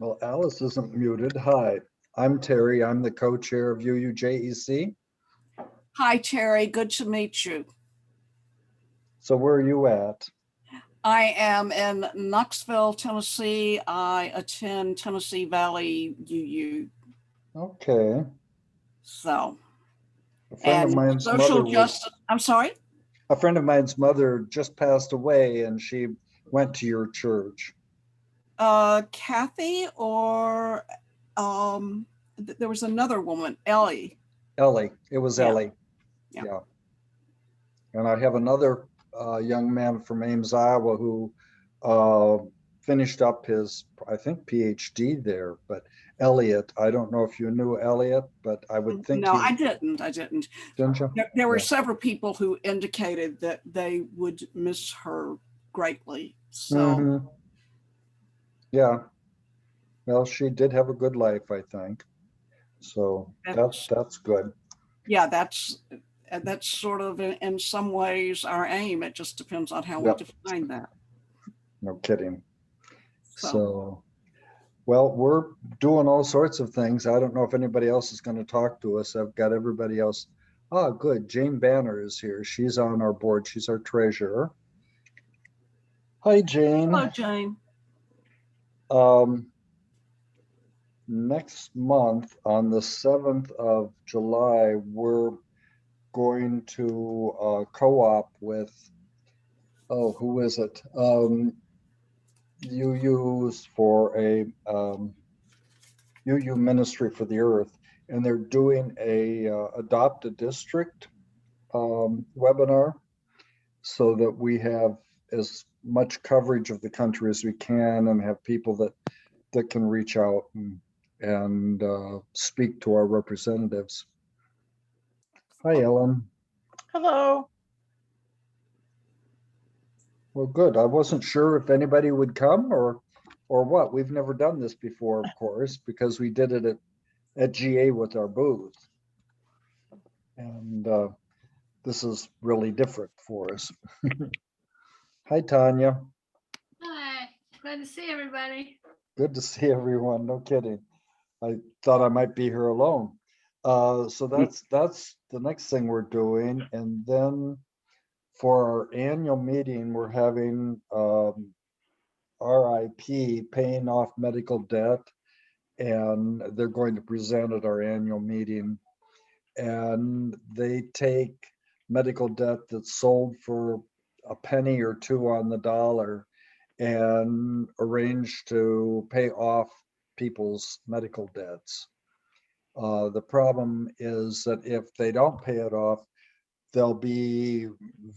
Well, Alice isn't muted. Hi, I'm Terry. I'm the co-chair of UUJEC. Hi, Terry. Good to meet you. So where are you at? I am in Knoxville, Tennessee. I attend Tennessee Valley UU. Okay. So, A friend of and mine's social mother was, justice, I'm sorry? a friend of mine's mother just passed away and she went to your church. Kathy or there was another woman, Ellie. Ellie. It was Yeah, Ellie. yeah. Yeah. And I have another young man from Ames, Iowa, who uh, finished up his, I think, PhD there. But Elliot, I don't know if you knew Elliot, but I would think No, he, I didn't. I didn't. didn't you? There were Yeah. several people who indicated that they would miss her greatly. So, Hmm. Yeah. Well, she did have a good life, I think. So that's that's good. yeah, that's sort of in some ways our aim. It just depends on how we Yep. define that. No kidding. So, So, well, we're doing all sorts of things. I don't know if anybody else is going to talk to us. I've got everybody else. Oh, good. Jane Banner is here. She's on our board. She's our treasurer. Hi, hello, Jane. Jane. Um, Next month on the 7th of July, we're going to co-op with, oh, who is it? You use for a UU Ministry for the Earth, and they're doing a Adopt a District webinar so that we have as much coverage of the country as we can and have people that can reach out and speak to our representatives. Hi, Ellen. Hello. Well, good. I wasn't sure if anybody would come or what. We've never done this before, of course, because we did it at GA with our booth. And this is really different for us. Hi, Tanya. Hi, glad to see everybody. Good to see everyone. No kidding. I thought I might be here alone. So that's the next thing we're doing. And then for our annual meeting, we're having RIP, paying off medical debt. And they're going to present at our annual meeting. And they take medical debt that's sold for a penny or two on the dollar and arrange to pay off people's medical debts. The problem is that if they don't pay it off, there'll be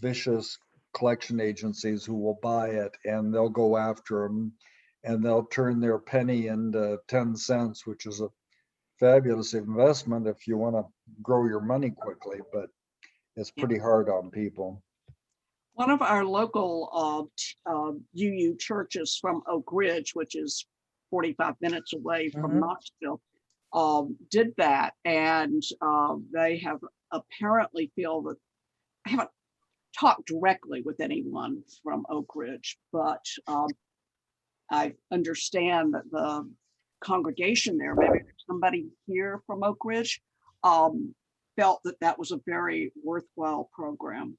vicious collection agencies who will buy it and they'll go after them and they'll turn their penny into 10 cents, which is a fabulous investment if you want to grow your money quickly, but it's pretty hard on people. One of our local UU churches from Oak Ridge, which is 45 minutes away from Knoxville, did that, and they have apparently feel that I haven't talked directly with anyone from Oak Ridge, but I understand that the congregation there, maybe somebody here from Oak Ridge, felt that that was a very worthwhile program.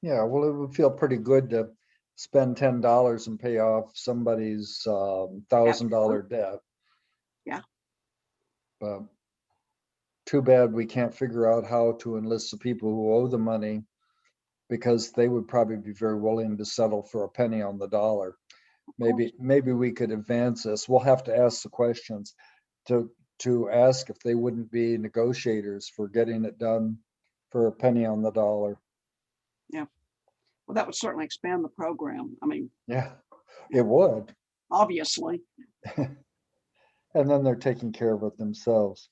Yeah, well, it would feel pretty good to spend $10 and pay off somebody's $1,000 debt. Yeah. But too bad we can't figure out how to enlist the people who owe the money because they would probably be very willing to settle for a penny on the dollar. Maybe we could advance this. We'll have to ask the questions to ask if they wouldn't be negotiators for getting it done for a penny on the dollar. Yeah. Well, that would certainly expand the program. I mean, yeah, it would. Obviously. And then they're taking care of it themselves.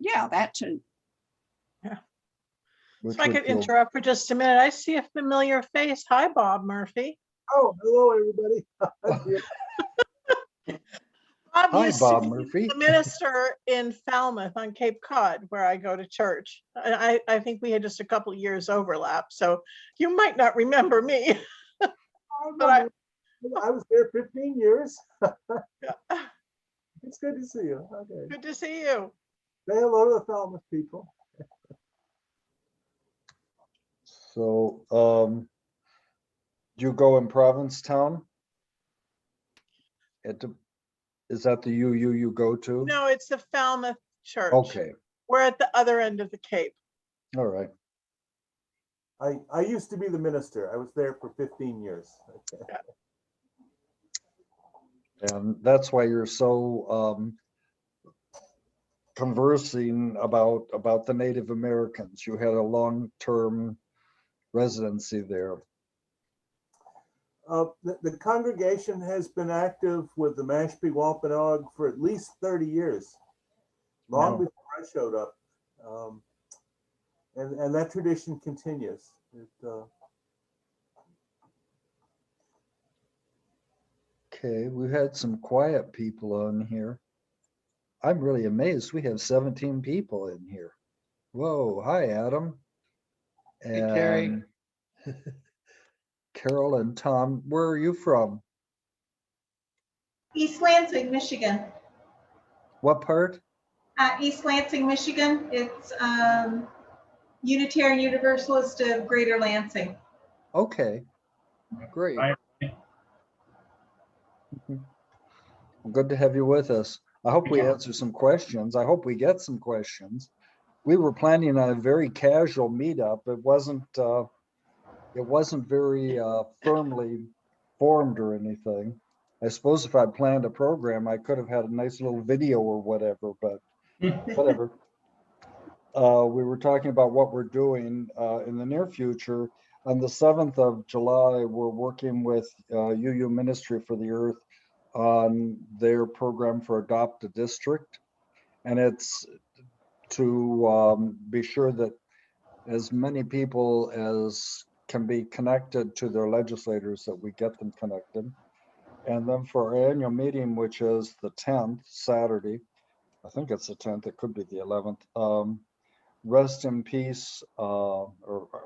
Yeah, that too. Yeah. If I could interrupt for just a minute. I see a familiar face. Hi, Bob Murphy. Oh, hello, everybody. Bob Hi, used Bob to be Murphy. the minister in Falmouth on Cape Cod, where I go to church. And I think we had just a couple of years overlap, so you might not remember me. I was there 15 years. Yeah. It's good to see you. Okay. Good to see you. Say hello to the Falmouth people. So, you go in Provincetown? Is that the UU you go to? No, it's the Falmouth Church. Okay, We're at the other end of the Cape. all right. I used to be the minister. I was there for 15 years. And that's why you're so conversing about the Native Americans. You had a long-term residency there. The congregation has been active with the Mashpee Wampanoag for at least 30 years, long Wow. before I showed up. And that tradition continues. Okay, we've had some quiet people on here. I'm really amazed. We have 17 people in here. Whoa, hi, Adam. Hey, Terry. And Carol and Tom, where are you from? East Lansing, Michigan. What part? East Lansing, Michigan. It's Unitarian Universalist of Greater Lansing. Okay, great. Good to have you with us. I hope we answer some questions. I hope we get some questions. We were planning on a very casual meetup. It wasn't very firmly formed or anything. I suppose if I'd planned a program, I could have had a nice little video or whatever, but whatever. We were talking about what we're doing in the near future. On the 7th of July, we're working with UU Ministry for the Earth on their program for Adopt a District. And it's to be sure that as many people as can be connected to their legislators, that we get them connected. And then for our annual meeting, which is the 10th, Saturday, I think it's the 10th, it could be the 11th. Rest in Peace, or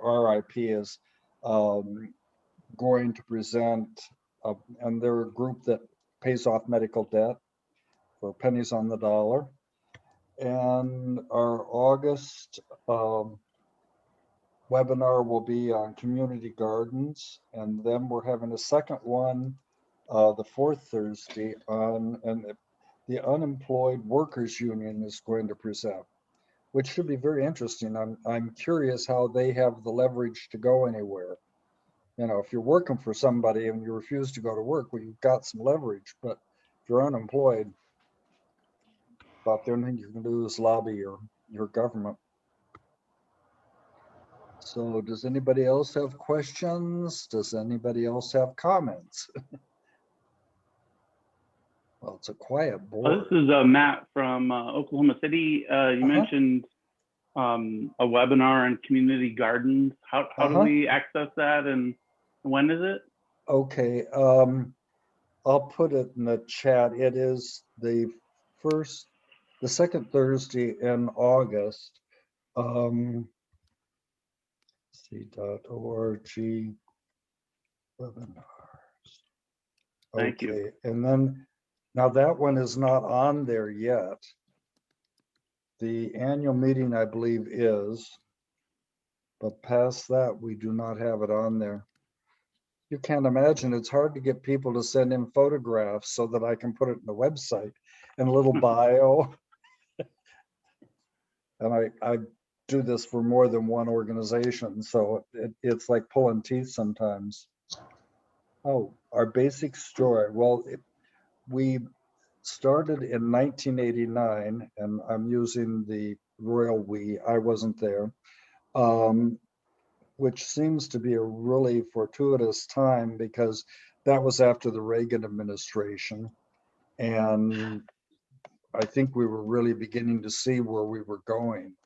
RIP is going to present, and they're a group that pays off medical debt for pennies on the dollar. And our August webinar will be on community gardens. And then we're having a second one, the fourth Thursday on, and the Unemployed Workers Union is going to present, which should be very interesting. I'm curious how they have the leverage to go anywhere. You know, if you're working for somebody and you refuse to go to work, well, you've got some leverage, but if you're unemployed, about the only thing you can do is lobby your government. So does anybody else have questions? Does anybody else have comments? Well, it's a quiet board. This is Matt from Oklahoma City. You mentioned a webinar on community gardens. How do we access that, and when is it? Okay, I'll put it in the chat. It is the second Thursday in August. C.org webinars. Thank you. And then now that one is not on there yet. The annual meeting, I believe, is, but past that, we do not have it on there. You can't imagine, it's hard to get people to send in photographs so that I can put it in the website and a little bio. And I do this for more than one organization, so it's like pulling teeth sometimes. Oh, our basic story. Well, we started in 1989, and I'm using the royal we, I wasn't there, which seems to be a really fortuitous time because that was after the Reagan administration. And I think we were really beginning to see where we were going.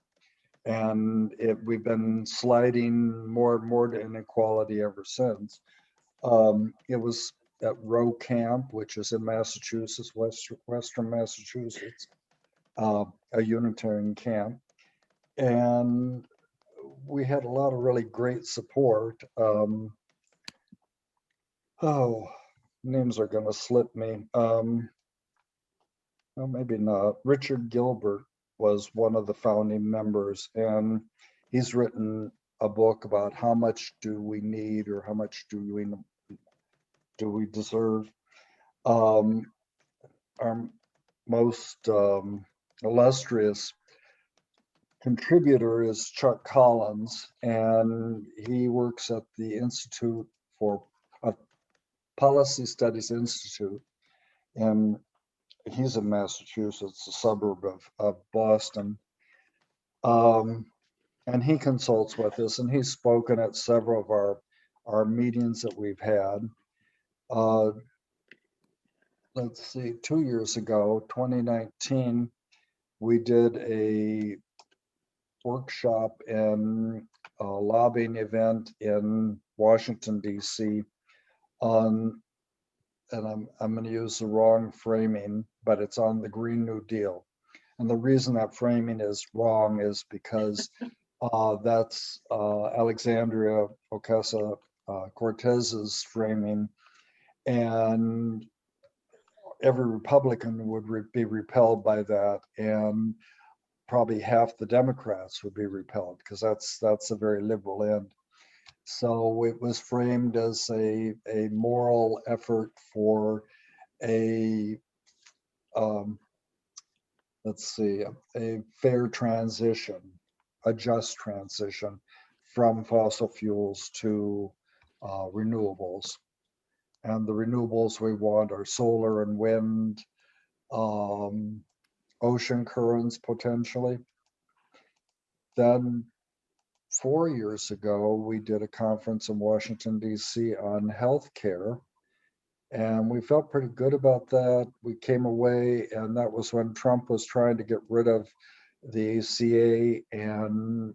And we've been sliding more and more to inequality ever since. It was at Roe Camp, which is in Massachusetts, Western Massachusetts, a Unitarian camp. And we had a lot of really great support. names are gonna slip me. Well, maybe not. Richard Gilbert was one of the founding members, and he's written a book about how much do we need or how much do we deserve. Um, our most illustrious contributor is Chuck Collins, and he works at the Institute for Policy Studies Institute, and he's in Massachusetts, a suburb of Boston. And he consults with us, and he's spoken at several of our meetings that we've had. Let's see, 2 years ago, 2019, we did a workshop and a lobbying event in Washington, D.C. on, and I'm going to use the wrong framing, but it's on the Green New Deal. And the reason that framing is wrong is because that's Alexandria Ocasio-Cortez's framing, and every Republican would be repelled by that, and probably half the Democrats would be repelled because that's a very liberal end. So it was framed as a moral effort for a let's see, a fair transition, a just transition from fossil fuels to renewables. And the renewables we want are solar and wind, ocean currents potentially. Then 4 years ago, we did a conference in Washington, D.C. on healthcare. And we felt pretty good about that. We came away, and that was when Trump was trying to get rid of the ACA. And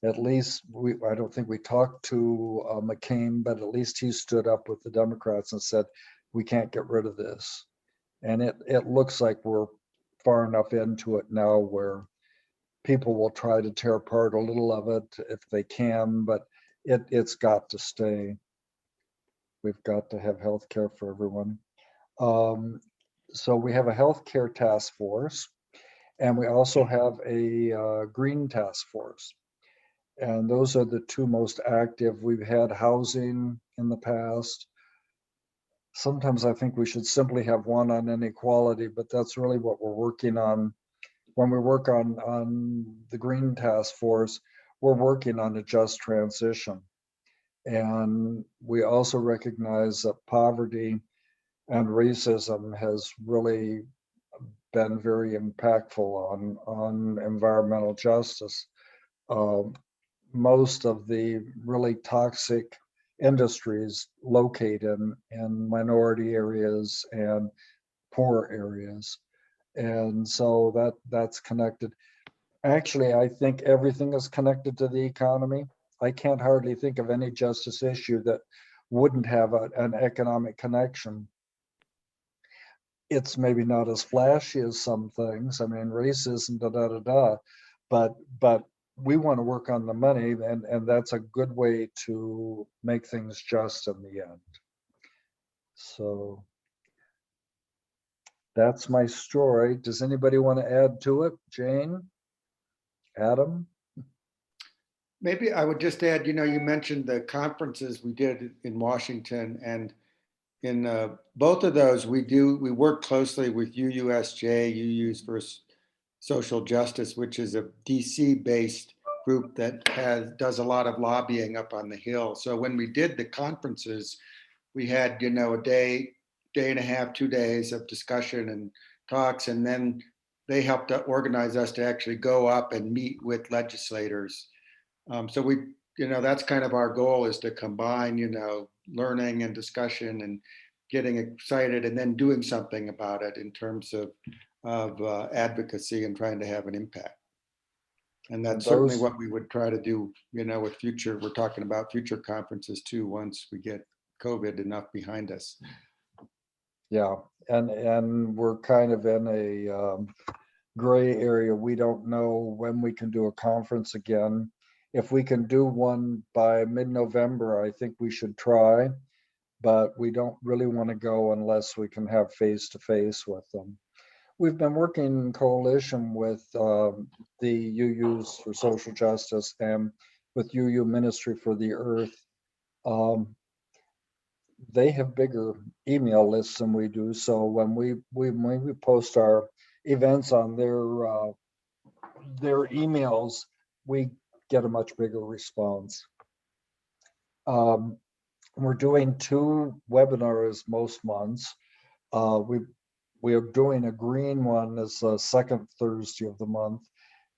at least I don't think we talked to McCain, but at least he stood up with the Democrats and said, we can't get rid of this. And it looks like we're far enough into it now where people will try to tear apart a little of it if they can, but it's got to stay. We've got to have health care for everyone. So we have a healthcare task force, and we also have a green task force. And those are the two most active. We've had housing in the past. Sometimes I think we should simply have one on inequality, but that's really what we're working on. When we work on the green task force, we're working on a just transition. And we also recognize that poverty and racism has really been very impactful on environmental justice. Most of the really toxic industries locate in minority areas and poor areas. And so that's connected. Actually, I think everything is connected to the economy. I can't hardly think of any justice issue that wouldn't have an economic connection. It's maybe not as flashy as some things. I mean, racism, but we want to work on the money, and that's a good way to make things just in the end. So that's my story. Does anybody want to add to it? Jane? Adam? Maybe I would just add, you mentioned the conferences we did in Washington, and in both of those, we work closely with UUSJ, UU's for Social Justice, which is a DC-based group that does a lot of lobbying up on the Hill. So when we did the conferences, we had, a day and a half, 2 days of discussion and talks, and then they helped to organize us to actually go up and meet with legislators. So that's kind of our goal, is to combine, learning and discussion and getting excited and then doing something about it in terms of advocacy and trying to have an impact. And that's certainly what we would try to do, with we're talking about future conferences too, once we get COVID enough behind us. Yeah, and we're kind of in a gray area. We don't know when we can do a conference again. If we can do one by mid-November, I think we should try. but we don't really want to go unless we can have face-to-face with them. We've been working in coalition with the UUs for Social Justice and with UU Ministry for the Earth. They have bigger email lists than we do. So when we post our events on their emails, we get a much bigger response. We're doing 2 webinars most months. We are doing a green one as the second Thursday of the month.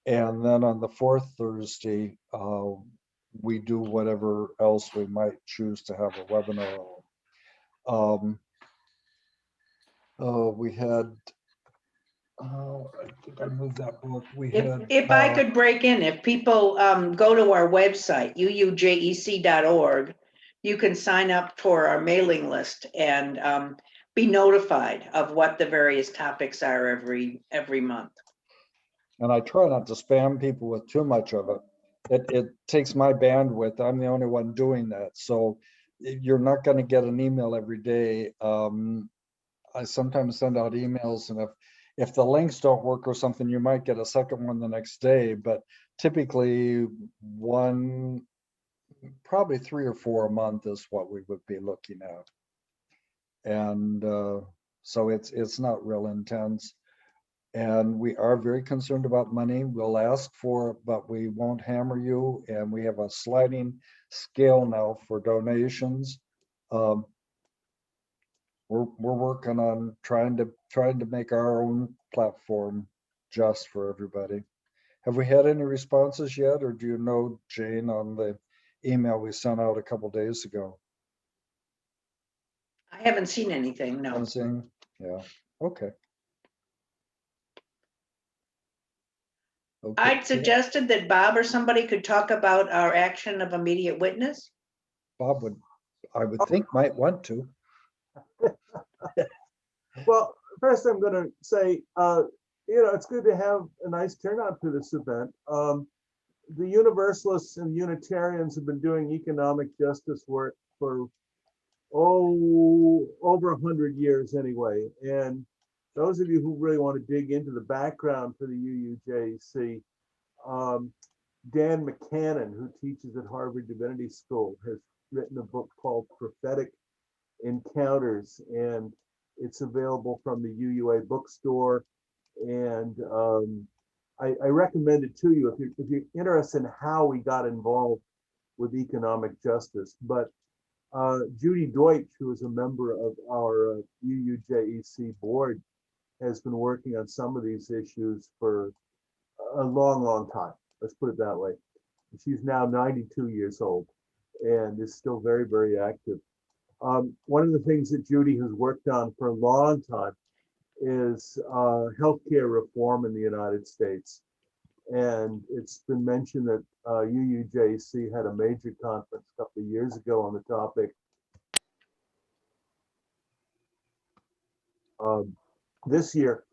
And then on the 4th Thursday, we do whatever else we might choose to have a webinar on. We had, I think I moved that book. We had. If I could break in, if people go to our website, uujec.org, you can sign up for our mailing list and be notified of what the various topics are every month. And I try not to spam people with too much of it. It takes my bandwidth. I'm the only one doing that. So you're not going to get an email every day. I sometimes send out emails, and if the links don't work or something, you might get a second one the next day. But typically probably 3 or 4 a month is what we would be looking at. And so it's not real intense. And we are very concerned about money. We'll ask for it, but we won't hammer you. And we have a sliding scale now for donations. We're working on trying to make our own platform just for everybody. Have we had any responses yet, or do you know, Jane, on the email we sent out a couple days ago? I haven't seen anything, no. Yeah, okay. I'd suggested that Bob or somebody could talk about our action of immediate witness. Bob I would think might want to. Well, first I'm going to say, it's good to have a nice turnout to this event. The Universalists and Unitarians have been doing economic justice work for, over 100 years anyway. And those of you who really want to dig into the background for the UUJC, Dan McCannon, who teaches at Harvard Divinity School, has written a book called Prophetic Encounters, and it's available from the UUA bookstore. And I recommend it to you if you're interested in how we got involved with economic justice. But Judy Deutsch, who is a member of our UUJEC board, has been working on some of these issues for a long, long time. Let's put it that way. She's now 92 years old and is still very, very active. One of the things that Judy has worked on for a long time is healthcare reform in the United States. And it's been mentioned that UUJC had a major conference a couple of years ago on the topic. This year,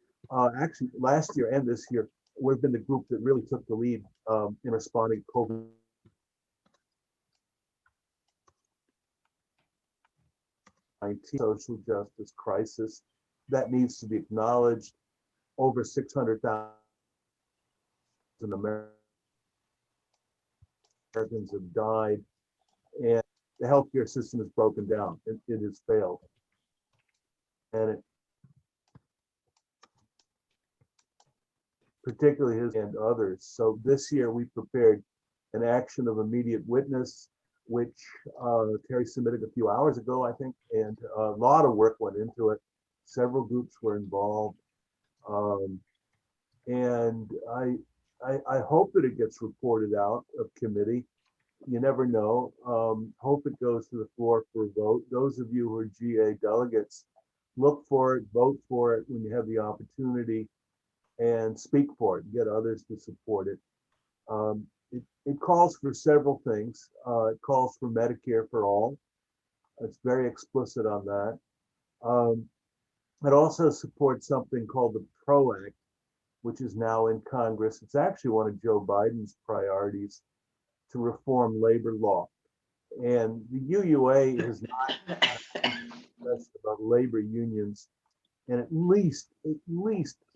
actually last year and this year, we've been the group that really took the lead in responding to COVID-19 social justice crisis that needs to be acknowledged. Over 600,000 Americans have died, and the healthcare system is broken down. It has failed, and particularly his and others. So this year we prepared an action of immediate witness, which Terry submitted a few hours ago, I think, and a lot of work went into it. Several groups were involved. And I hope that it gets reported out of committee. You never know. Hope it goes to the floor for a vote. Those of you who are GA delegates, look for it, vote for it when you have the opportunity, and speak for it, get others to support it. It calls for several things. It calls for Medicare for all. It's very explicit on that. It also supports something called the PRO Act, which is now in Congress. It's actually one of Joe Biden's priorities, to reform labor law. And the UUA has not expressed about labor unions in at least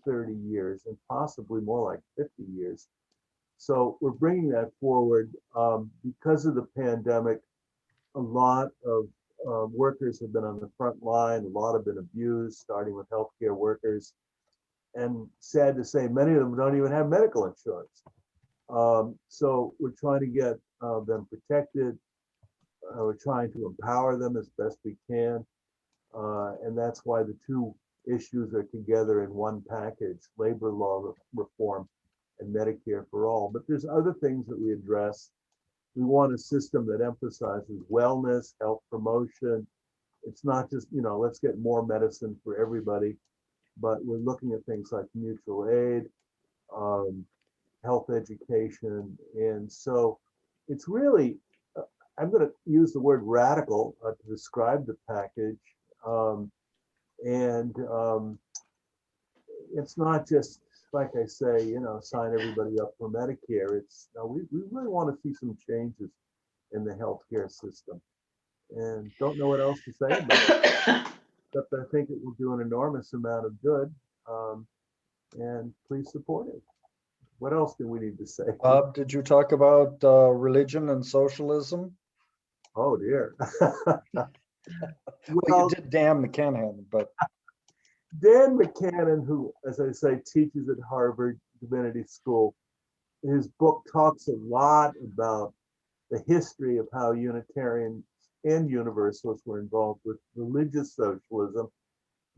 30 years and possibly more like 50 years. So we're bringing that forward because of the pandemic. A lot of workers have been on the front line. A lot have been abused, starting with healthcare workers. And sad to say, many of them don't even have medical insurance. So we're trying to get them protected. We're trying to empower them as best we can. And that's why the two issues are together in one package: labor law reform and Medicare for all. But there's other things that we address. We want a system that emphasizes wellness, health promotion. It's not just, let's get more medicine for everybody, but we're looking at things like mutual aid, health education. And so it's really, I'm going to use the word radical to describe the package. It's not just, like I say, sign everybody up for Medicare. It's we really want to see some changes in the healthcare system, and don't know what else to say about it, except I think it will do an enormous amount of good. And please support it. What else do we need to say? Bob, did you talk about religion and socialism? Oh dear. Well, you did Dan McCann, but Dan McCann, who, as I say, teaches at Harvard Divinity School, his book talks a lot about the history of how Unitarians and Universalists were involved with religious socialism.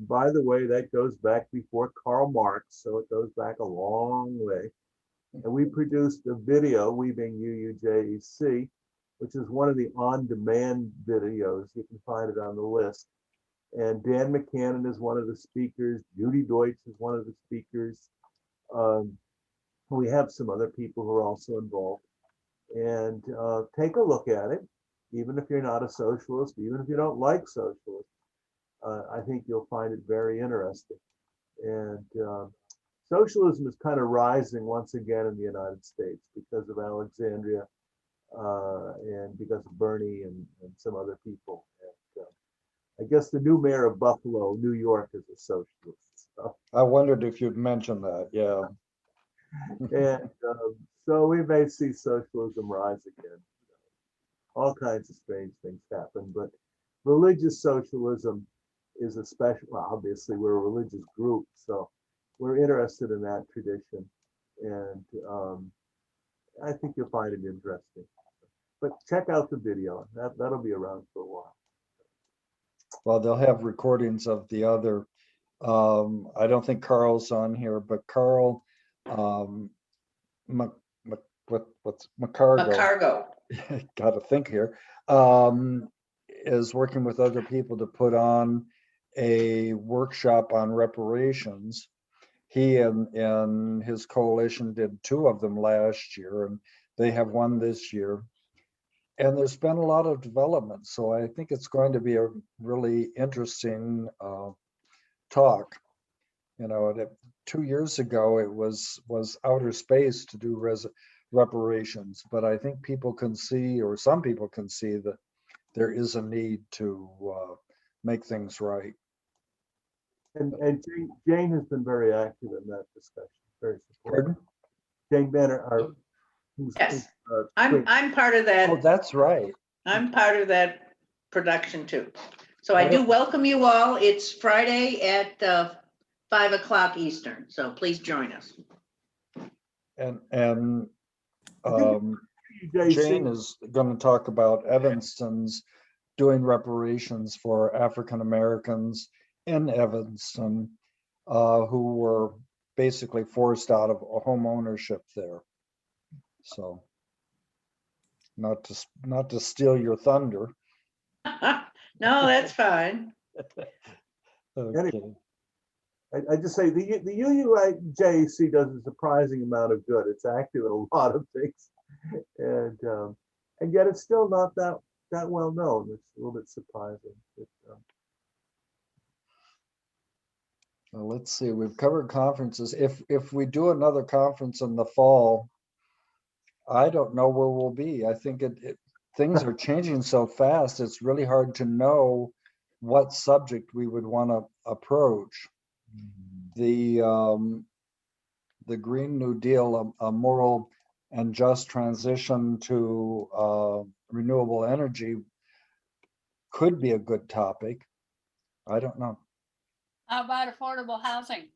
By the way, that goes back before Karl Marx, so it goes back a long way. And we produced a video, we being UUJEC, which is one of the on-demand videos. You can find it on the list. And Dan McCann is one of the speakers. Judy Deutsch is one of the speakers. We have some other people who are also involved. And take a look at it, even if you're not a socialist, even if you don't like socialists. I think you'll find it very interesting. And socialism is kind of rising once again in the United States because of Alexandria and because of Bernie and some other people. And, I guess the new mayor of Buffalo, New York, is a socialist. So. I wondered if you'd mention that. Yeah. And so we may see socialism rise again. All kinds of strange things happen, but religious socialism is a special. Well, obviously, we're a religious group, so we're interested in that tradition, and I think you'll find it interesting. But check out the video. That'll be around for a while. Well, they'll have recordings of the other. I don't think Carl's on here, but Carl McCargo. Got to think here. Is working with other people to put on a workshop on reparations. He and his coalition did 2 of them last year, and they have one this year. And there's been a lot of development, so I think it's going to be a really interesting talk. 2 years ago it was outer space to do reparations, but I think people can see, or some people can see, that there is a need to make things right. And Jane has been very active in that discussion. Very supportive. Pardon? Jane Banner, Yes, I'm part of that. Oh, that's right. I'm part of that production too. So I do welcome you all. It's Friday at 5 o'clock Eastern, so please join us. And Jane is going to talk about Evanston's doing reparations for African Americans in Evanston who were basically forced out of home ownership there. So, not to steal your thunder. No, that's fine. Okay. I just say the UUJC does a surprising amount of good. It's active in a lot of things, and yet it's still not that well known. It's a little bit surprising. Well, let's see. We've covered conferences. If we do another conference in the fall, I don't know where we'll be. I think things are changing so fast, it's really hard to know what subject we would want to approach. The Green New Deal, a moral and just transition to renewable energy could be a good topic. I don't know. How about affordable housing?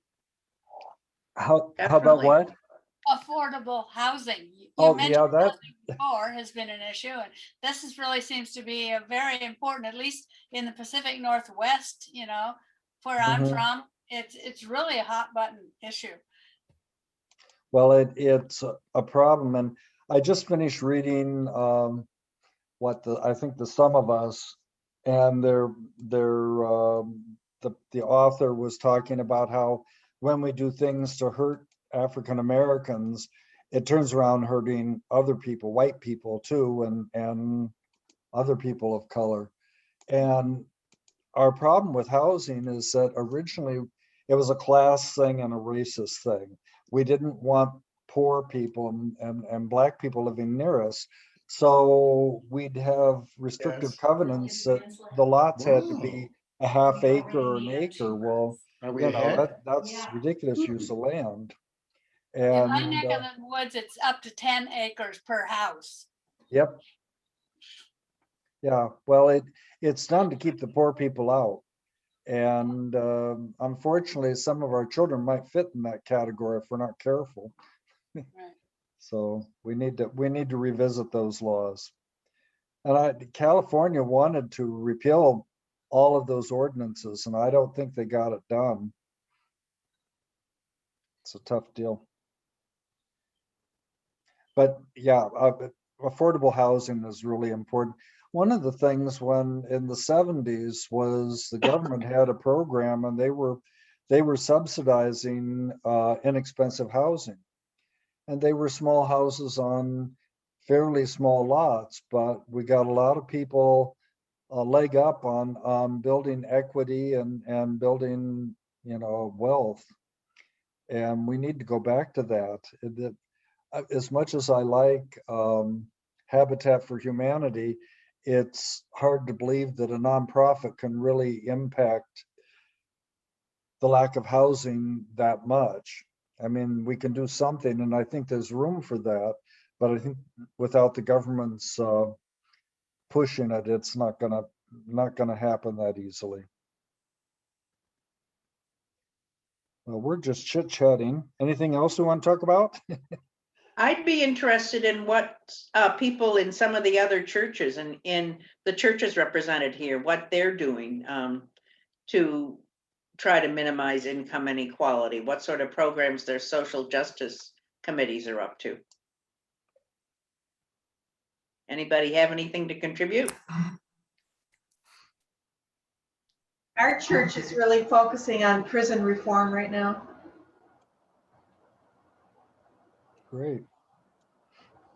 How about Definitely. what? Affordable housing. You Oh, mentioned yeah, that, housing before has been an issue, and this is really seems to be a very important, at least in the Pacific Northwest, you know, where I'm Mhm. from. It's really a hot button issue. well, it's a problem. And I just finished reading I think the Sum of Us, and the author was talking about how when we do things to hurt African Americans, it turns around hurting other people, white people too, and other people of color. And our problem with housing is that originally it was a class thing and a racist thing. We didn't want poor people and Black people living near us. So we'd have restrictive Yes. covenants that the lots had to be a half acre or an acre. Well, Are we you know, ahead? that's ridiculous use of land. In my And neck of the woods, it's up to 10 acres per house. yep. Yeah, well, it's done to keep the poor people out. And unfortunately, some of our children might fit in that category if we're not careful. Right. So we need to revisit those laws. And California wanted to repeal all of those ordinances, and I don't think they got it done. It's a tough deal. But yeah, affordable housing is really important. One of the things when in the 70s was the government had a program, and they were subsidizing inexpensive housing. And they were small houses on fairly small lots, but we got a lot of people a leg up on building equity and building, wealth. And we need to go back to that. As much as I like Habitat for Humanity, it's hard to believe that a nonprofit can really impact the lack of housing that much. I mean, we can do something, and I think there's room for that, but I think without the government's pushing it, it's not gonna happen that easily. Well, we're just chit-chatting. Anything else we want to talk about? I'd be interested in what people in some of the other churches and in the churches represented here, what they're doing to try to minimize income inequality, what sort of programs their social justice committees are up to. Anybody have anything to contribute? Our church is really focusing on prison reform right now. Great.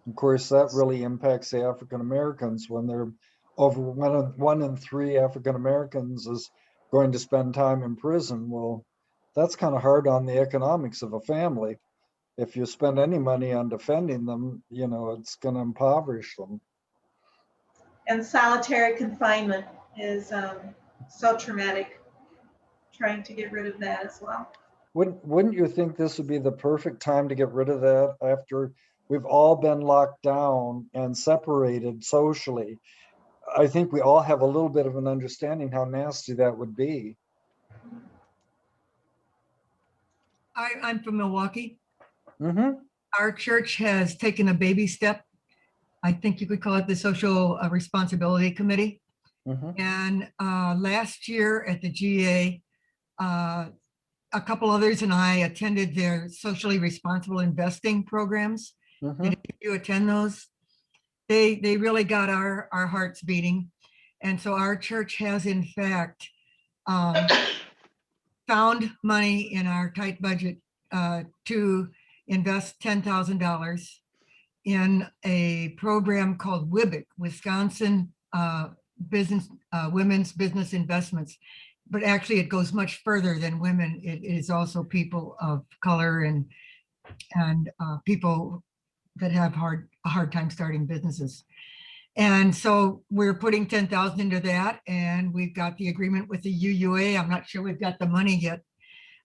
Of course, that really impacts the African Americans when they're over one in three African Americans is going to spend time in prison. Well, that's kind of hard on the economics of a family. If you spend any money on defending them, it's going to impoverish them. And solitary confinement is so traumatic. Trying to get rid of that as well. Wouldn't you think this would be the perfect time to get rid of that after we've all been locked down and separated socially? I think we all have a little bit of an understanding how nasty that would be. I'm from Milwaukee. Mm-hmm. Our church has taken a baby step. I think you could call it the Social Responsibility Committee. Mm-hmm. And last year at the GA, a couple others and I attended their socially responsible investing programs. Mm-hmm. Did you attend those? They really got our hearts beating. And so our church has in fact found money in our tight budget to invest $10,000 in a program called WIBIC, Wisconsin Women's Business Investments. But actually it goes much further than women. It is also people of color and people that have a hard time starting businesses. And so we're putting 10,000 into that, and we've got the agreement with the UUA. I'm not sure we've got the money yet,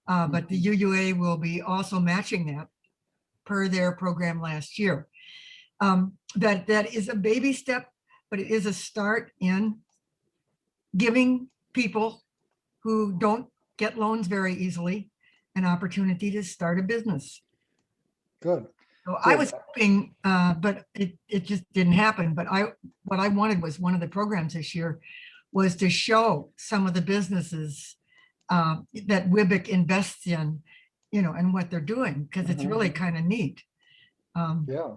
but the UUA will be also matching that per their program last year. That is a baby step, but it is a start in giving people who don't get loans very easily an opportunity to start a business. Good. So I Good. was hoping, but it just didn't happen. But what I wanted was one of the programs this year was to show some of the businesses that WIBIC invests in, and what they're doing, because it's really kind of neat. Yeah.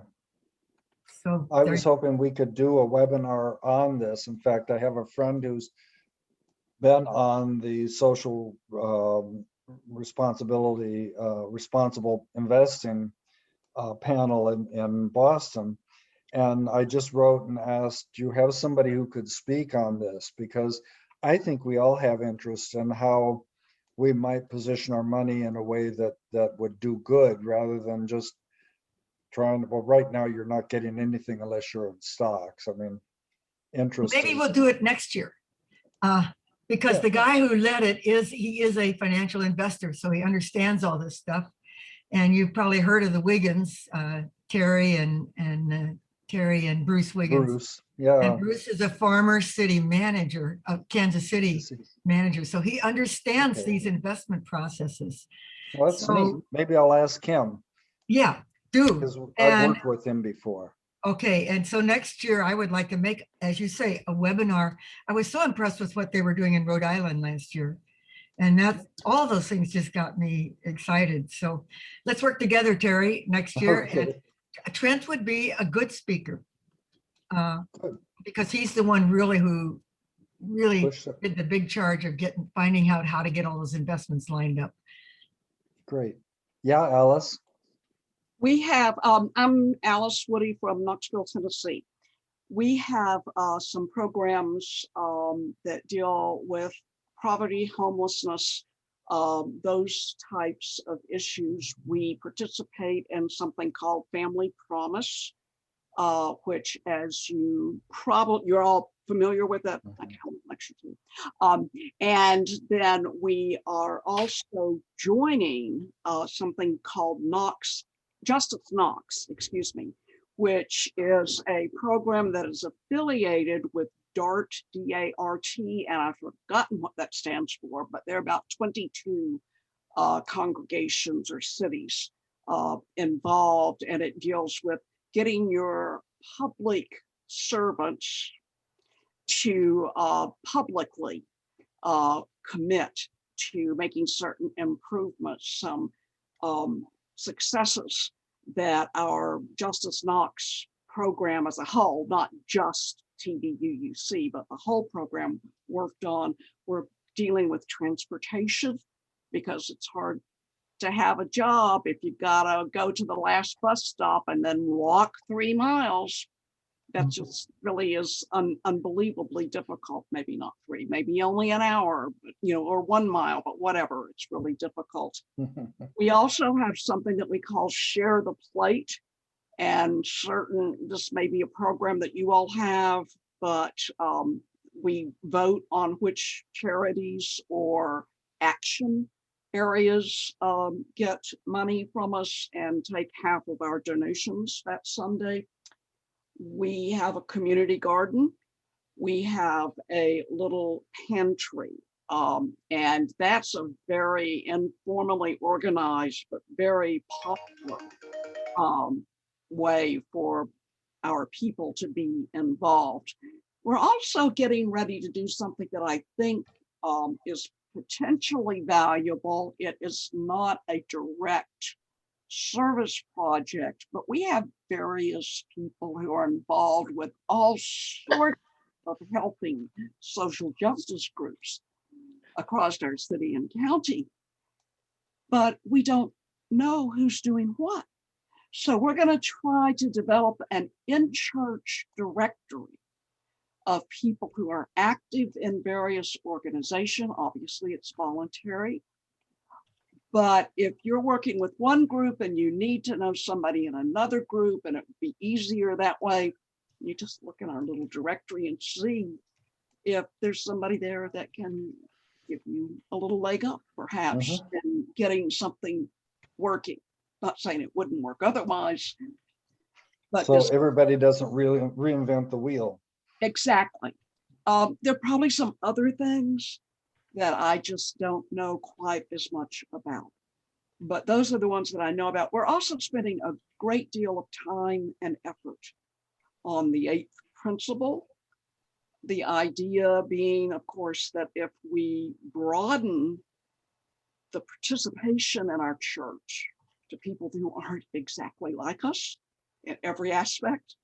So I was hoping we could do a webinar on this. In fact, I have a friend who's been on the social responsible investing panel in Boston. And I just wrote and asked, do you have somebody who could speak on this? Because I think we all have interest in how we might position our money in a way that would do good, rather than just trying to, well, right now you're not getting anything unless you're in stocks. I mean, interest. Maybe we'll do it next year. Because the guy who led it he is a financial investor, so he understands all this stuff. And you've probably heard of the Wiggins, Terry and Bruce Wiggins. Bruce, yeah. And Bruce is a former city manager, of Kansas City manager, so he understands these investment processes. Well, that's neat. Maybe I'll ask him. Yeah, do. Because I've worked with him before. Okay, and so next year I would like to make, as you say, a webinar. I was so impressed with what they were doing in Rhode Island last year. And all those things just got me excited. So let's work together, Terry, next year. Okay. And Trent would be a good speaker because he's the one who really did the big charge of finding out how to get all those investments lined up. Great. Yeah, Alice. We have, I'm Alice Woody from Knoxville, Tennessee. We have some programs that deal with poverty, homelessness, those types of issues. We participate in something called Family Promise, which, as you're all familiar with that. I can't lecture to you. And then we are also joining something called Justice Knox, which is a program that is affiliated with DART, D-A-R-T, and I've forgotten what that stands for, but there are about 22 congregations or cities involved, and it deals with getting your public servants to publicly commit to making certain improvements, some successes that our Justice Knox program as a whole, not just TDUUC, but the whole program worked on. We're dealing with transportation because it's hard to have a job if you've got to go to the last bus stop and then walk 3 miles. That just really is unbelievably difficult. Maybe not 3, maybe only an hour, or 1 mile, but whatever, it's really difficult. We also have something that we call Share the Plate. And this may be a program that you all have, but we vote on which charities or action areas get money from us and take half of our donations that Sunday. We have a community garden. We have a little pantry. And that's a very informally organized, but very popular way for our people to be involved. We're also getting ready to do something that I think is potentially valuable. It is not a direct service project, but we have various people who are involved with all sorts of helping social justice groups across our city and county, but we don't know who's doing what. So we're going to try to develop an in-church directory of people who are active in various organizations. Obviously, it's voluntary. But if you're working with one group and you need to know somebody in another group, and it would be easier that way, You just look in our little directory and see if there's somebody there that can give you a little leg up, perhaps, in getting something working. Not saying it wouldn't work otherwise. But So this, everybody doesn't really reinvent the wheel. exactly. There are probably some other things that I just don't know quite as much about. But those are the ones that I know about. We're also spending a great deal of time and effort on the 8th principle. The idea being, of course, that if we broaden the participation in our church to people who aren't exactly like us in every aspect,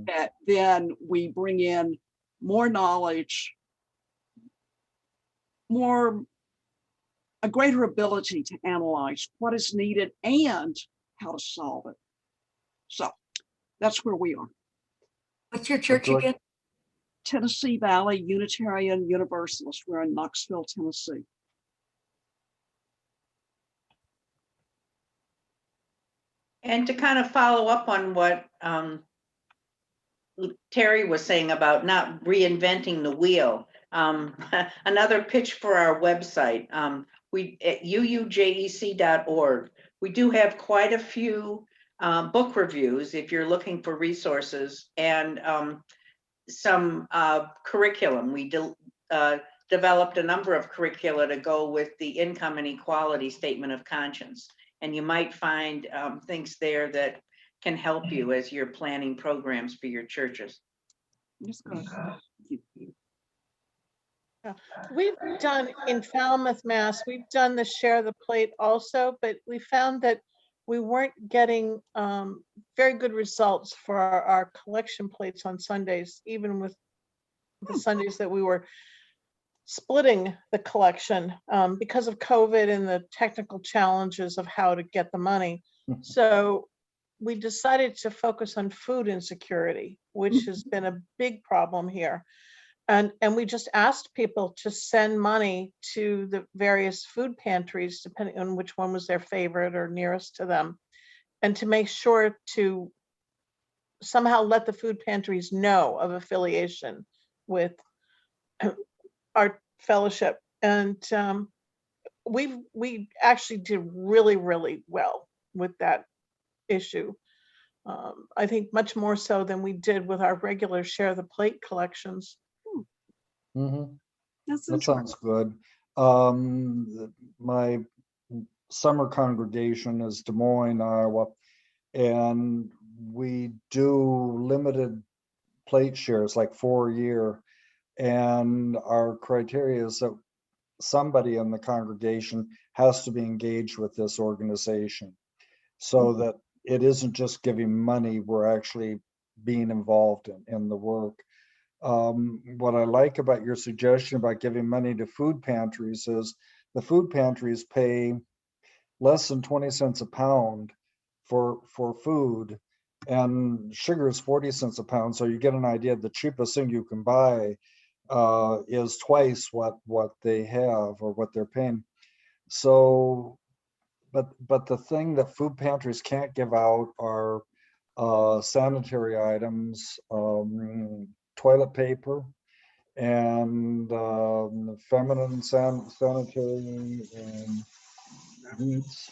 that then we bring in more knowledge, a greater ability to analyze what is needed and how to solve it. So that's where we are. What's your church George- again? Tennessee Valley Unitarian Universalist. We're in Knoxville, Tennessee. And to kind of follow up on what Terry was saying about not reinventing the wheel, another pitch for our website, we at uujec.org, we do have quite a few book reviews if you're looking for resources, and some curriculum. We developed a number of curricula to go with the income inequality statement of conscience. And you might find things there that can help you as you're planning programs for your churches. We've done in Falmouth, Mass, we've done the Share the Plate also, but we found that we weren't getting very good results for our collection plates on Sundays, even with the Sundays that we were splitting the collection because of COVID and the technical challenges of how to get the money. So we decided to focus on food insecurity, which has been a big problem here. And we just asked people to send money to the various food pantries, depending on which one was their favorite or nearest to them, and to make sure to somehow let the food pantries know of affiliation with our fellowship. And we actually did really, really well with that issue. I think much more so than we did with our regular Share the Plate collections. That sounds good. My summer congregation is Des Moines, Iowa, and we do limited plate shares, like 4 a year. And our criteria is that somebody in the congregation has to be engaged with this organization, so that it isn't just giving money, we're actually being involved in the work. What I like about your suggestion about giving money to food pantries is the food pantries pay less than 20 cents a pound for food, and sugar is 40 cents a pound. So you get an idea, the cheapest thing you can buy is twice what they have or what they're paying. So, but the thing that food pantries can't give out are sanitary items, toilet paper, and feminine sanitary needs.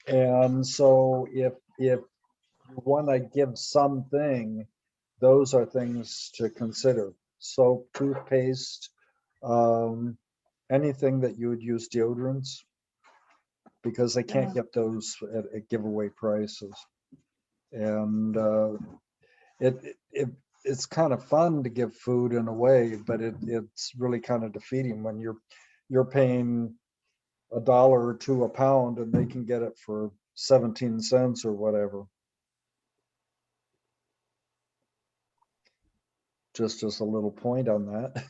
And so if you want to give something, those are things to consider. Soap, toothpaste, anything that you would use, deodorants, because they can't get those at giveaway prices. And it's kind of fun to give food in a way, but it's really kind of defeating when you're paying $1 or $2 a pound and they can get it for 17 cents or whatever. Just as a little point on that.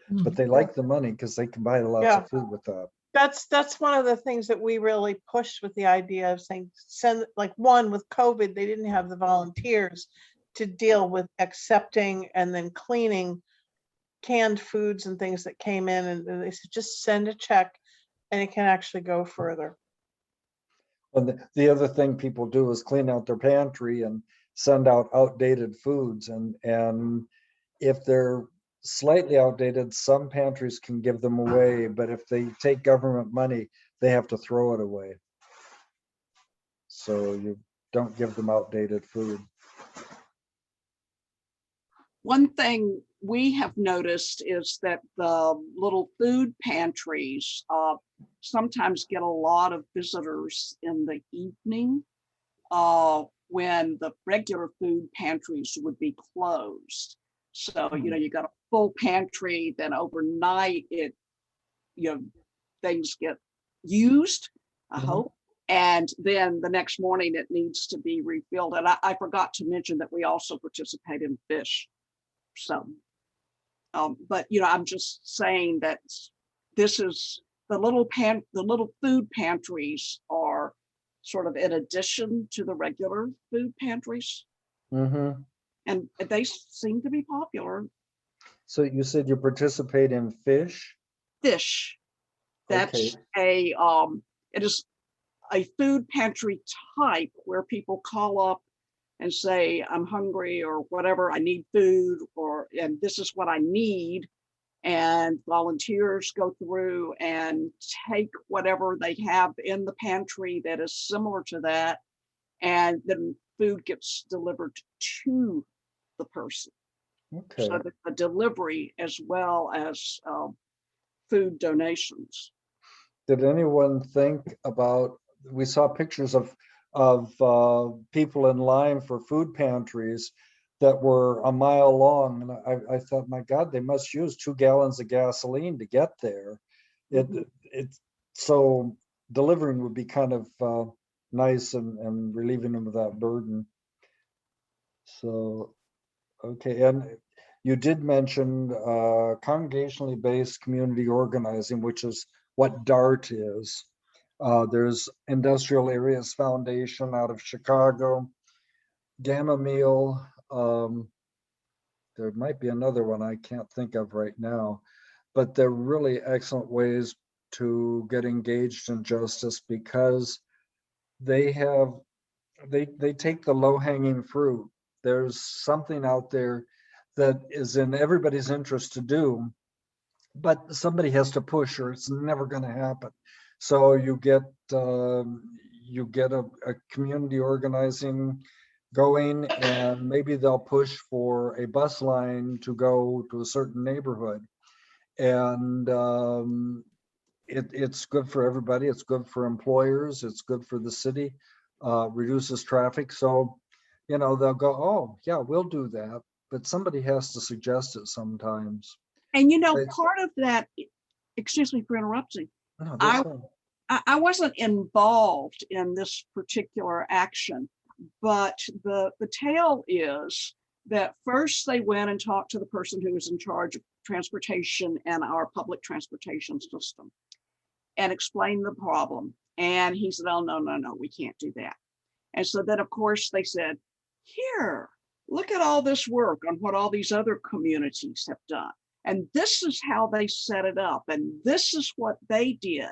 But they like the money because they can buy lots of food with that. That's one of the things that we really pushed with the idea of saying, send, like, one, with COVID, they didn't have the volunteers to deal with accepting and then cleaning canned foods and things that came in, and they said, just send a check and it can actually go further. And the other thing people do is clean out their pantry, and send out outdated foods, and if they're slightly outdated, some pantries can give them away, but if they take government money, they have to throw it away. So you don't give them outdated food. One thing we have noticed is that the little food pantries sometimes get a lot of visitors in the evening when the regular food pantries would be closed. So, you got a full pantry, then overnight things get used, I hope. And then the next morning it needs to be refilled. And I forgot to mention that we also participate in fish. So, but I'm just saying that this is the little food pantries are sort of in addition to the regular food pantries, and they seem to be popular. So you said you participate in fish? Fish. That's Okay. it is a food pantry type where people call up and say, I'm hungry or whatever, I need food, and this is what I need. And volunteers go through and take whatever they have in the pantry that is similar to that. And then food gets delivered to the person. Okay. So that the delivery as well as food donations. Did anyone think about, we saw pictures of people in line for food pantries that were a mile long, and I thought, my God, they must use 2 gallons of gasoline to get there. So delivering would be kind of nice and relieving them of that burden. So, okay, and you did mention congregationally based community organizing, which is what DART is. There's Industrial Areas Foundation out of Chicago, Gamma Meal. There might be another one I can't think of right now, but they're really excellent ways to get engaged in justice because they take the low-hanging fruit. There's something out there that is in everybody's interest to do, but somebody has to push or it's never going to happen. So you get a community organizing going, and maybe they'll push for a bus line to go to a certain neighborhood, and it's good for everybody. It's good for employers. It's good for the city. Reduces traffic. So, they'll go, oh yeah, we'll do that, but somebody has to suggest it sometimes. And part of that, excuse me for interrupting, No, I wasn't involved in this particular action, but the tale is that first they went and talked to the person who was in charge of transportation and our public transportation system and explained the problem. And he said, oh, no, we can't do that. And so then, of course, they said, here, look at all this work on what all these other communities have done. And this is how they set it up. And this is what they did.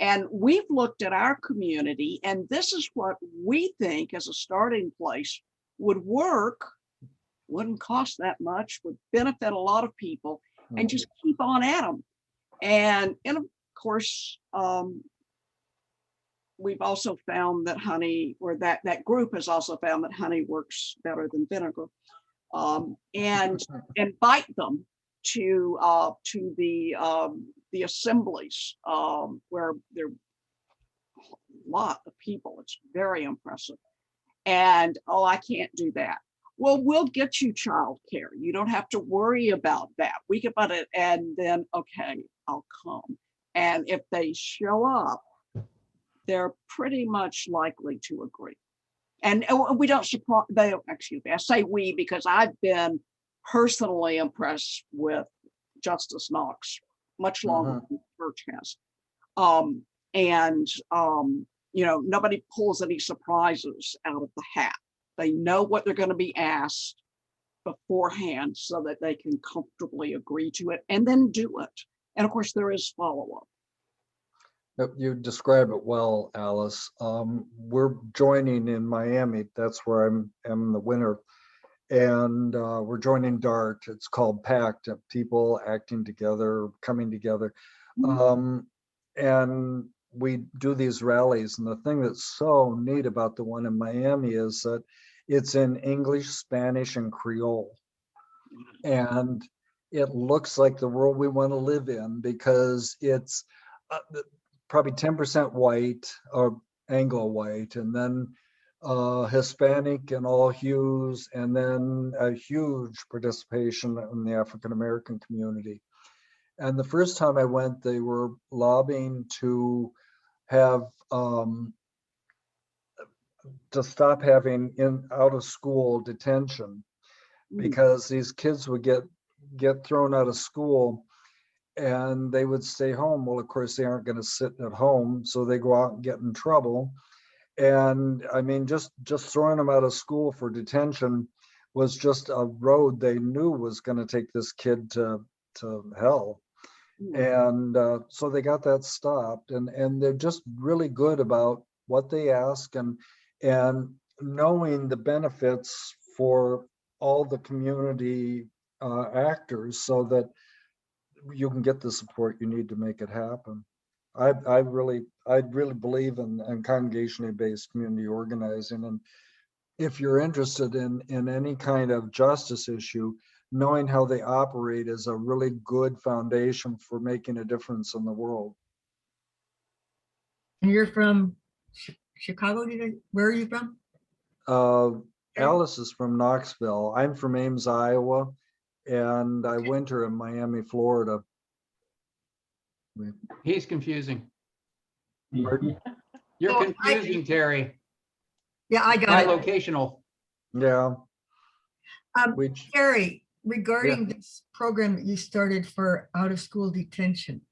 And we've looked at our community, and this is what we think as a starting place would work, wouldn't cost that much, would benefit a lot of people, and just keep on at them. And of course, we've also found that honey, or that group has also found that honey works better than vinegar, and invite them to the assemblies where there are a lot of people. It's very impressive. And I can't do that. Well, we'll get you childcare. You don't have to worry about that. We can put it, and then okay, I'll come. And if they show up, they're pretty much likely to agree. And we don't support, excuse me, I say we because I've been personally impressed with Justice Knox much longer than the church has. Nobody pulls any surprises out of the hat. They know what they're going to be asked beforehand so that they can comfortably agree to it and then do it. And of course, there is follow-up. You describe it well, Alice. We're joining in Miami. That's where am in the winter. And we're joining DART. It's called PACT, people acting together, coming together. And we do these rallies. And the thing that's so neat about the one in Miami is that it's in English, Spanish, and Creole. And it looks like the world we want to live in because it's probably 10% white or Anglo white, and then Hispanic and all hues, and then a huge participation in the African American community. And the first time I went, they were lobbying to have to stop having in out of school detention, because these kids would get thrown out of school and they would stay home. Well, of course, they aren't going to sit at home, so they go out and get in trouble. And I mean, just throwing them out of school for detention was just a road they knew was going to take this kid to hell. And so they got that stopped, and they're just really good about what they ask, and knowing the benefits for all the community actors, so that you can get the support you need to make it happen. I really believe in congregationally based community organizing, and if you're interested in any kind of justice issue, knowing how they operate is a really good foundation for making a difference in the world. And you're from Chicago? Where are you from? Alice is from Knoxville. I'm from Ames, Iowa, and I winter in Miami, Florida. He's confusing. Pardon? You're So confusing, Terry. Yeah, I got it. Bilocational. Yeah. Terry, regarding this program that you started for out of school detention.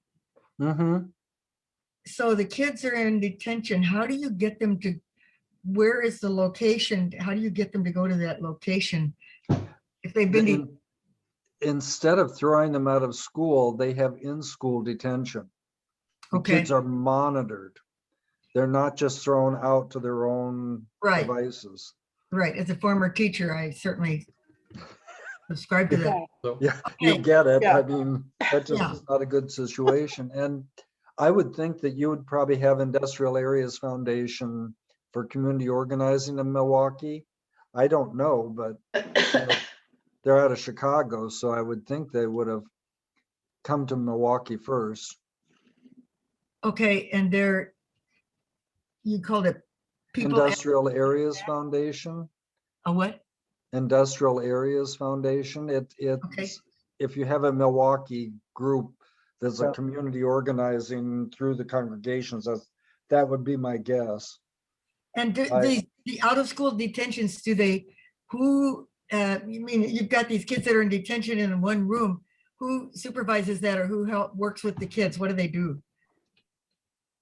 So the kids are in detention. How do you get them to, where is the location? How do you get them to go to that location? If they've been, Instead of throwing them out of school, they have in-school detention. The kids are monitored. They're not just thrown out to their own devices. Right. As a former teacher, I certainly subscribe to that. Yeah, you get it. I mean, that just is not a good situation. And I would think that you would probably have Industrial Areas Foundation for community organizing in Milwaukee. I don't know, but you know, they're out of Chicago, so I would think they would have come to Milwaukee first. Okay, and you called it people. Industrial Areas Foundation. A what? Industrial Areas Foundation. If you have a Milwaukee group that's a community organizing through the congregations, that would be my guess. And the out of school detentions, you mean you've got these kids that are in detention in one room, who supervises that, or who works with the kids? What do they do?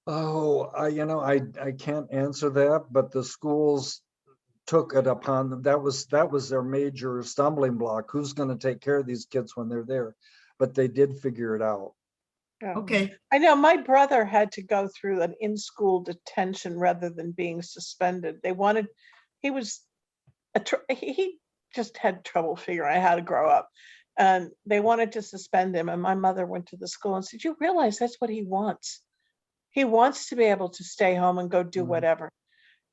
Oh, I can't answer that, but the schools took it upon them. That was their major stumbling block. Who's going to take care of these kids when they're there? But they did figure it out. Okay. I know my brother had to go through an in-school detention rather than being suspended. He just had trouble figuring out how to grow up. And they wanted to suspend him. And my mother went to the school and said, you realize that's what he wants. He wants to be able to stay home and go do whatever.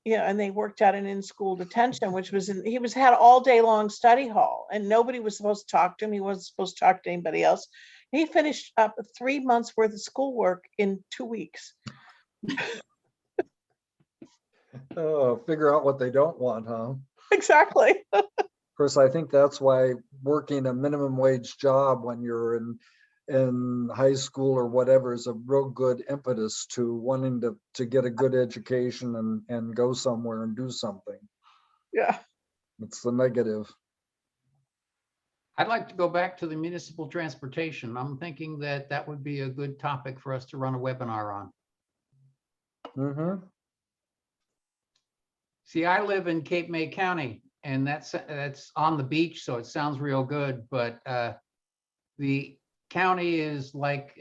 Yeah, and they worked out an in-school detention, which was he had all day long study hall, and nobody was supposed to talk to him. He wasn't supposed to talk to anybody else. He finished up 3 months worth of schoolwork in 2 weeks. Oh, figure out what they don't want, huh? Exactly. Of course, I think that's why working a minimum wage job when you're in high school or whatever is a real good impetus to wanting to get a good education and go somewhere and do something. Yeah. It's the negative. I'd like to go back to the municipal transportation. I'm thinking that would be a good topic for us to run a webinar on. See, I live in Cape May County, and that's on the beach, so it sounds real good, but the county is like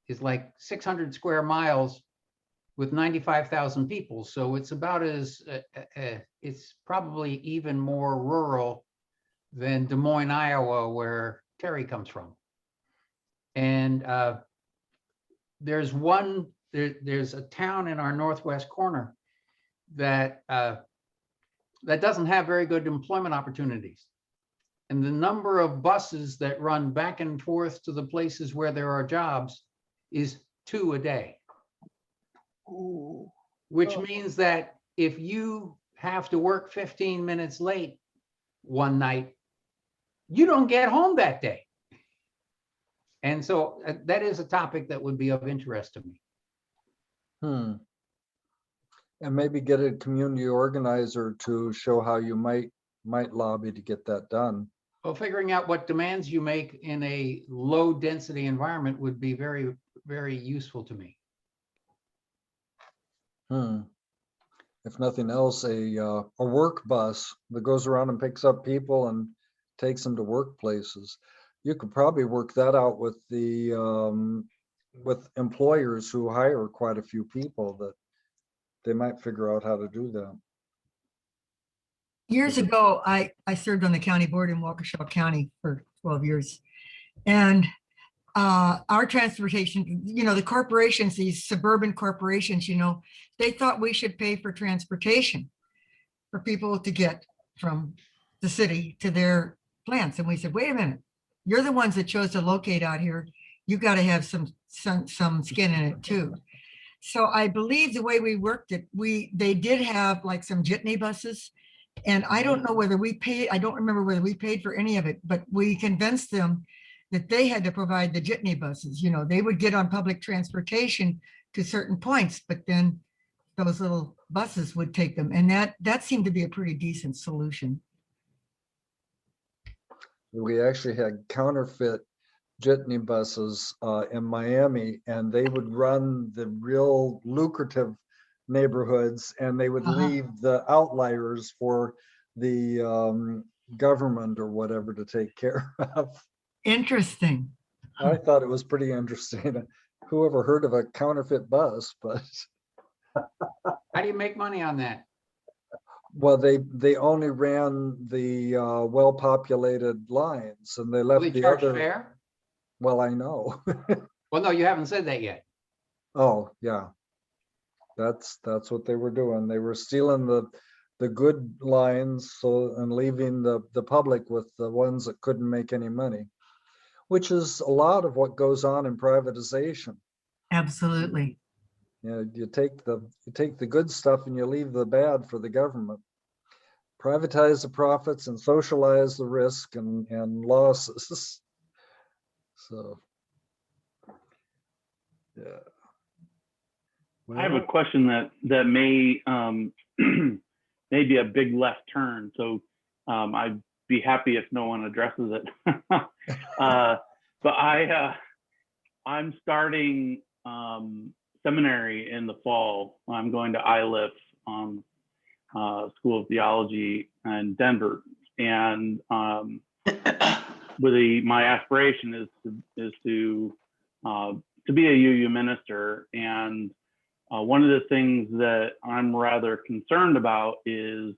is like 600 square miles with 95,000 people. So it's about as, it's probably even more rural than Des Moines, Iowa, where Terry comes from. And there's a town in our northwest corner that that doesn't have very good employment opportunities. And the number of buses that run back and forth to the places where there are jobs is 2 a day. Ooh. Which Oh. means that if you have to work 15 minutes late one night, you don't get home that day. And so that is a topic that would be of interest to me. And maybe get a community organizer to show how you might lobby to get that done. Well, figuring out what demands you make in a low density environment would be very, very useful to me. If nothing else, a work bus that goes around and picks up people and takes them to workplaces. You could probably work that out with the with employers who hire quite a few people, that they might figure out how to do that. Years ago, I served on the county board in Waukesha County for 12 years. And our transportation, the corporations, these suburban corporations, they thought we should pay for transportation for people to get from the city to their plants. And we said, wait a minute, you're the ones that chose to locate out here. You got to have some skin in it too. So I believe the way we worked it, they did have like some jitney buses. And I don't know whether we paid, I don't remember whether we paid for any of it, but we convinced them that they had to provide the jitney buses. They would get on public transportation to certain points, but then those little buses would take them. And that seemed to be a pretty decent solution. We actually had counterfeit jitney buses in Miami, and they would run the real lucrative neighborhoods, and they would leave the outliers for the government or whatever to take care of. Interesting. I thought it was pretty interesting. Who ever heard of a counterfeit bus? But How do you make money on that? well, they only ran the well-populated lines, and they left Will they the charge other. fare? Well, I know. Well, no, you haven't said that yet. Oh, yeah. That's what they were doing. They were stealing the good lines and leaving the public with the ones that couldn't make any money, which is a lot of what goes on in privatization. Absolutely. You take the good stuff and you leave the bad for the government. Privatize the profits and socialize the risk and losses. So, yeah. I have a question that may may be a big left turn. So I'd be happy if no one addresses it. But I'm starting seminary in the fall. I'm going to ILIF, School of Theology in Denver, and my aspiration is to be a UU minister. And one of the things that I'm rather concerned about is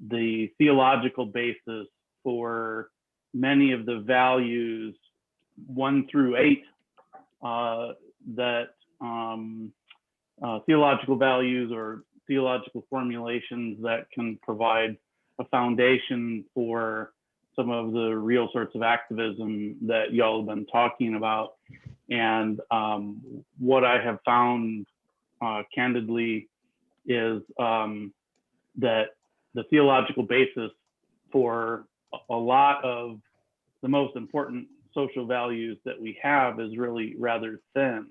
the theological basis for many of the values 1 through 8 that theological values or theological formulations that can provide a foundation for some of the real sorts of activism that y'all have been talking about. And what I have found candidly is that the theological basis for a lot of the most important social values that we have is really rather thin.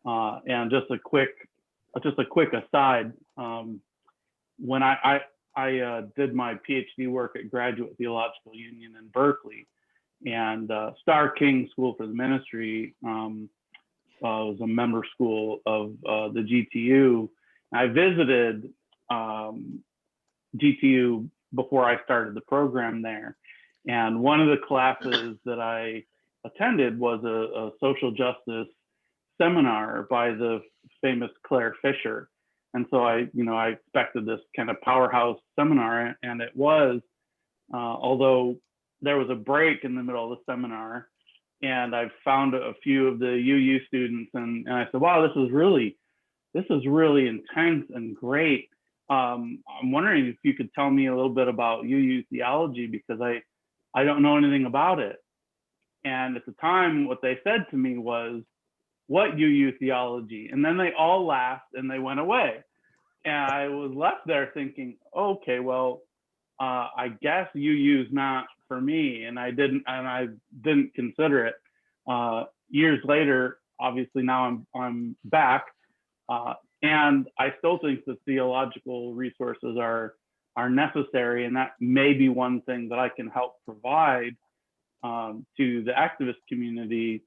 And just a quick aside, when I did my PhD work at Graduate Theological Union in Berkeley, and Starr King School for the Ministry was a member school of the GTU. I visited GTU before I started the program there. And one of the classes that I attended was a social justice seminar by the famous Claire Fisher. And so I expected this kind of powerhouse seminar, and it was, although there was a break in the middle of the seminar, and I found a few of the UU students, and I said, wow, this is really intense and great. I'm wondering if you could tell me a little bit about UU theology, because I don't know anything about it. And at the time, what they said to me was, what UU theology? And then they all laughed and they went away. And I was left there thinking, okay, well, I guess UU is not for me. And I didn't consider it. Years later, obviously now I'm back. And I still think the theological resources are necessary. And that may be one thing that I can help provide to the activist community.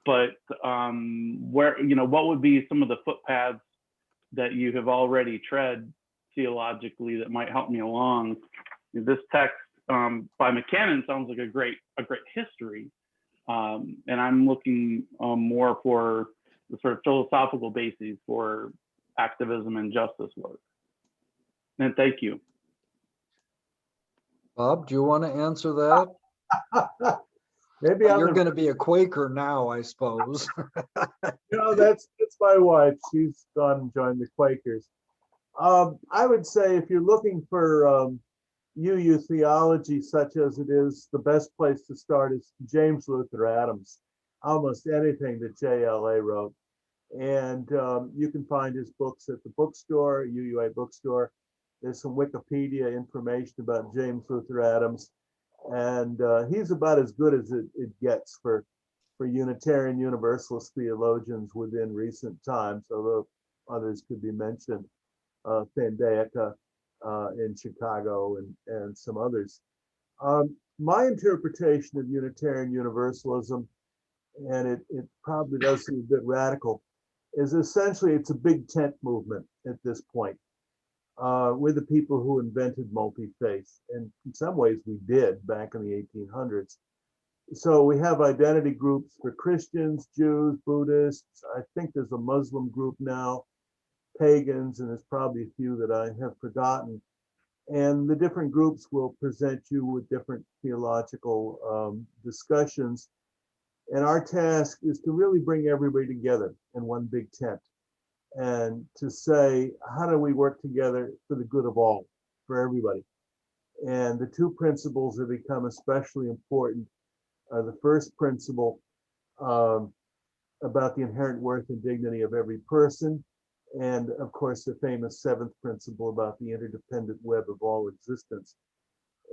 But what would be some of the footpaths that you have already tread theologically that might help me along? This text by McCannon sounds like a great history, and I'm looking more for the sort of philosophical bases for activism and justice work. And thank you. Bob, do you want to answer that? Maybe I'm You're the, going to be a Quaker now, I suppose. that's my wife. She's gone and joined the Quakers. I would say if you're looking for UU theology such as it is, the best place to start is James Luther Adams. Almost anything that JLA wrote. And you can find his books at the bookstore, UUA bookstore. There's some Wikipedia information about James Luther Adams. And he's about as good as it gets for Unitarian Universalist theologians within recent times, although others could be mentioned, Thandeka in Chicago and some others. My interpretation of Unitarian Universalism, and it probably does seem a bit radical, is essentially it's a big tent movement at this point. We're the people who invented multi-faith, and in some ways we did back in the 1800s. So we have identity groups for Christians, Jews, Buddhists. I think there's a Muslim group now, pagans, and there's probably a few that I have forgotten. And the different groups will present you with different theological discussions. And our task is to really bring everybody together in one big tent and to say, how do we work together for the good of all, for everybody? And the two principles that become especially important are the first principle about the inherent worth and dignity of every person. And of course, the famous seventh principle about the interdependent web of all existence.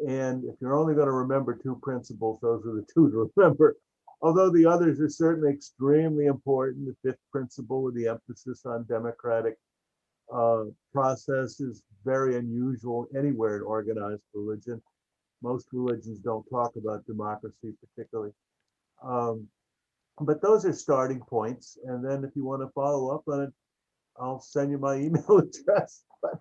And if you're only going to remember two principles, those are the two to remember. Although the others are certainly extremely important. The fifth principle with the emphasis on democratic process is very unusual anywhere in organized religion. Most religions don't talk about democracy particularly. But those are starting points. And then if you want to follow up on it, I'll send you my email address. But,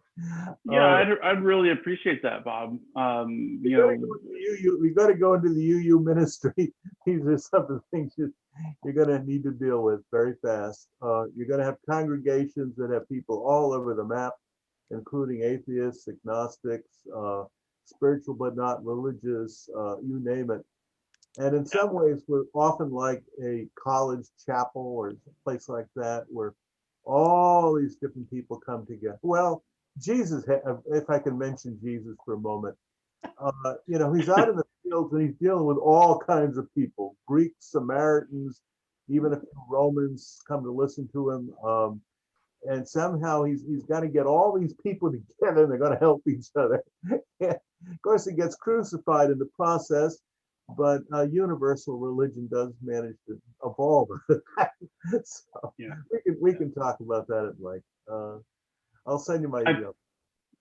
Yeah, I'd really appreciate that, Bob. we got to go into the UU ministry. These are some of the things you're going to need to deal with very fast. You're going to have congregations that have people all over the map, including atheists, agnostics, spiritual but not religious, you name it. And in some ways, we're often like a college chapel or a place like that where all these different people come together. Well, Jesus, if I can mention Jesus for a moment, he's out in the fields and he's dealing with all kinds of people, Greeks, Samaritans, even a few Romans come to listen to him. And somehow he's got to get all these people together and they're going to help each other. Of course, he gets crucified in the process, but universal religion does manage to evolve. So Yeah. we can talk about that at length. I'll send you my email.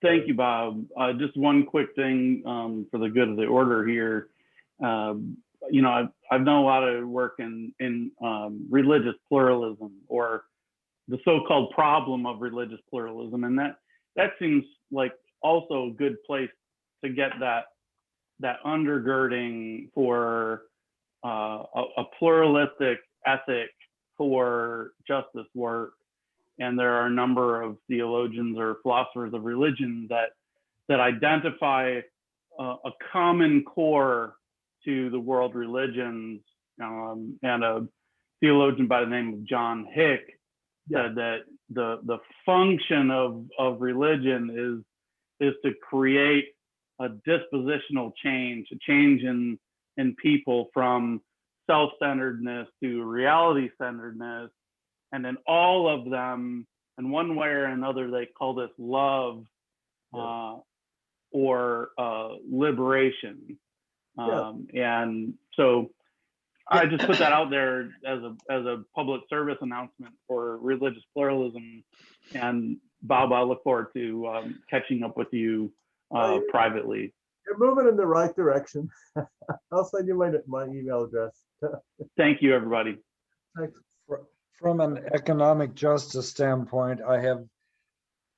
Thank you, Bob. Just one quick thing for the good of the order here. I've done a lot of work in religious pluralism, or the so-called problem of religious pluralism, and that seems like also a good place to get that undergirding for a pluralistic ethic for justice work. And there are a number of theologians or philosophers of religion that identify a common core to the world religions. And a theologian by the name of John Hick said that the function of religion is to create a dispositional change, a change in people from self-centeredness to reality-centeredness. And then all of them, in one way or another, they call this love or liberation. And so I just put that out there as a public service announcement for religious pluralism. And Bob, I look forward to catching up with you privately. You're moving in the right direction. I'll send you my email address. Thank you, everybody. Thanks. From an economic justice standpoint, I have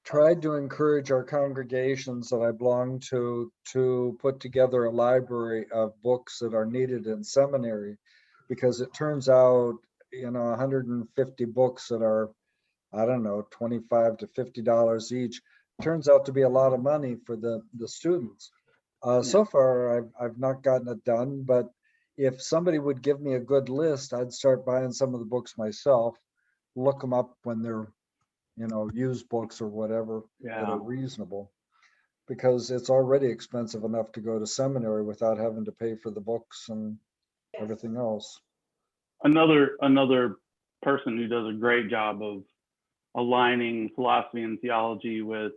tried to encourage our congregations that I belong to put together a library of books that are needed in seminary, because it turns out, 150 books that are, I don't know, $25 to $50 each, turns out to be a lot of money for the students. So far, I've not gotten it done, but if somebody would give me a good list, I'd start buying some of the books myself, look them up when they're, used books or whatever that are reasonable, because it's already expensive enough to go to seminary without having to pay for the books and everything else. Another person who does a great job of aligning philosophy and theology with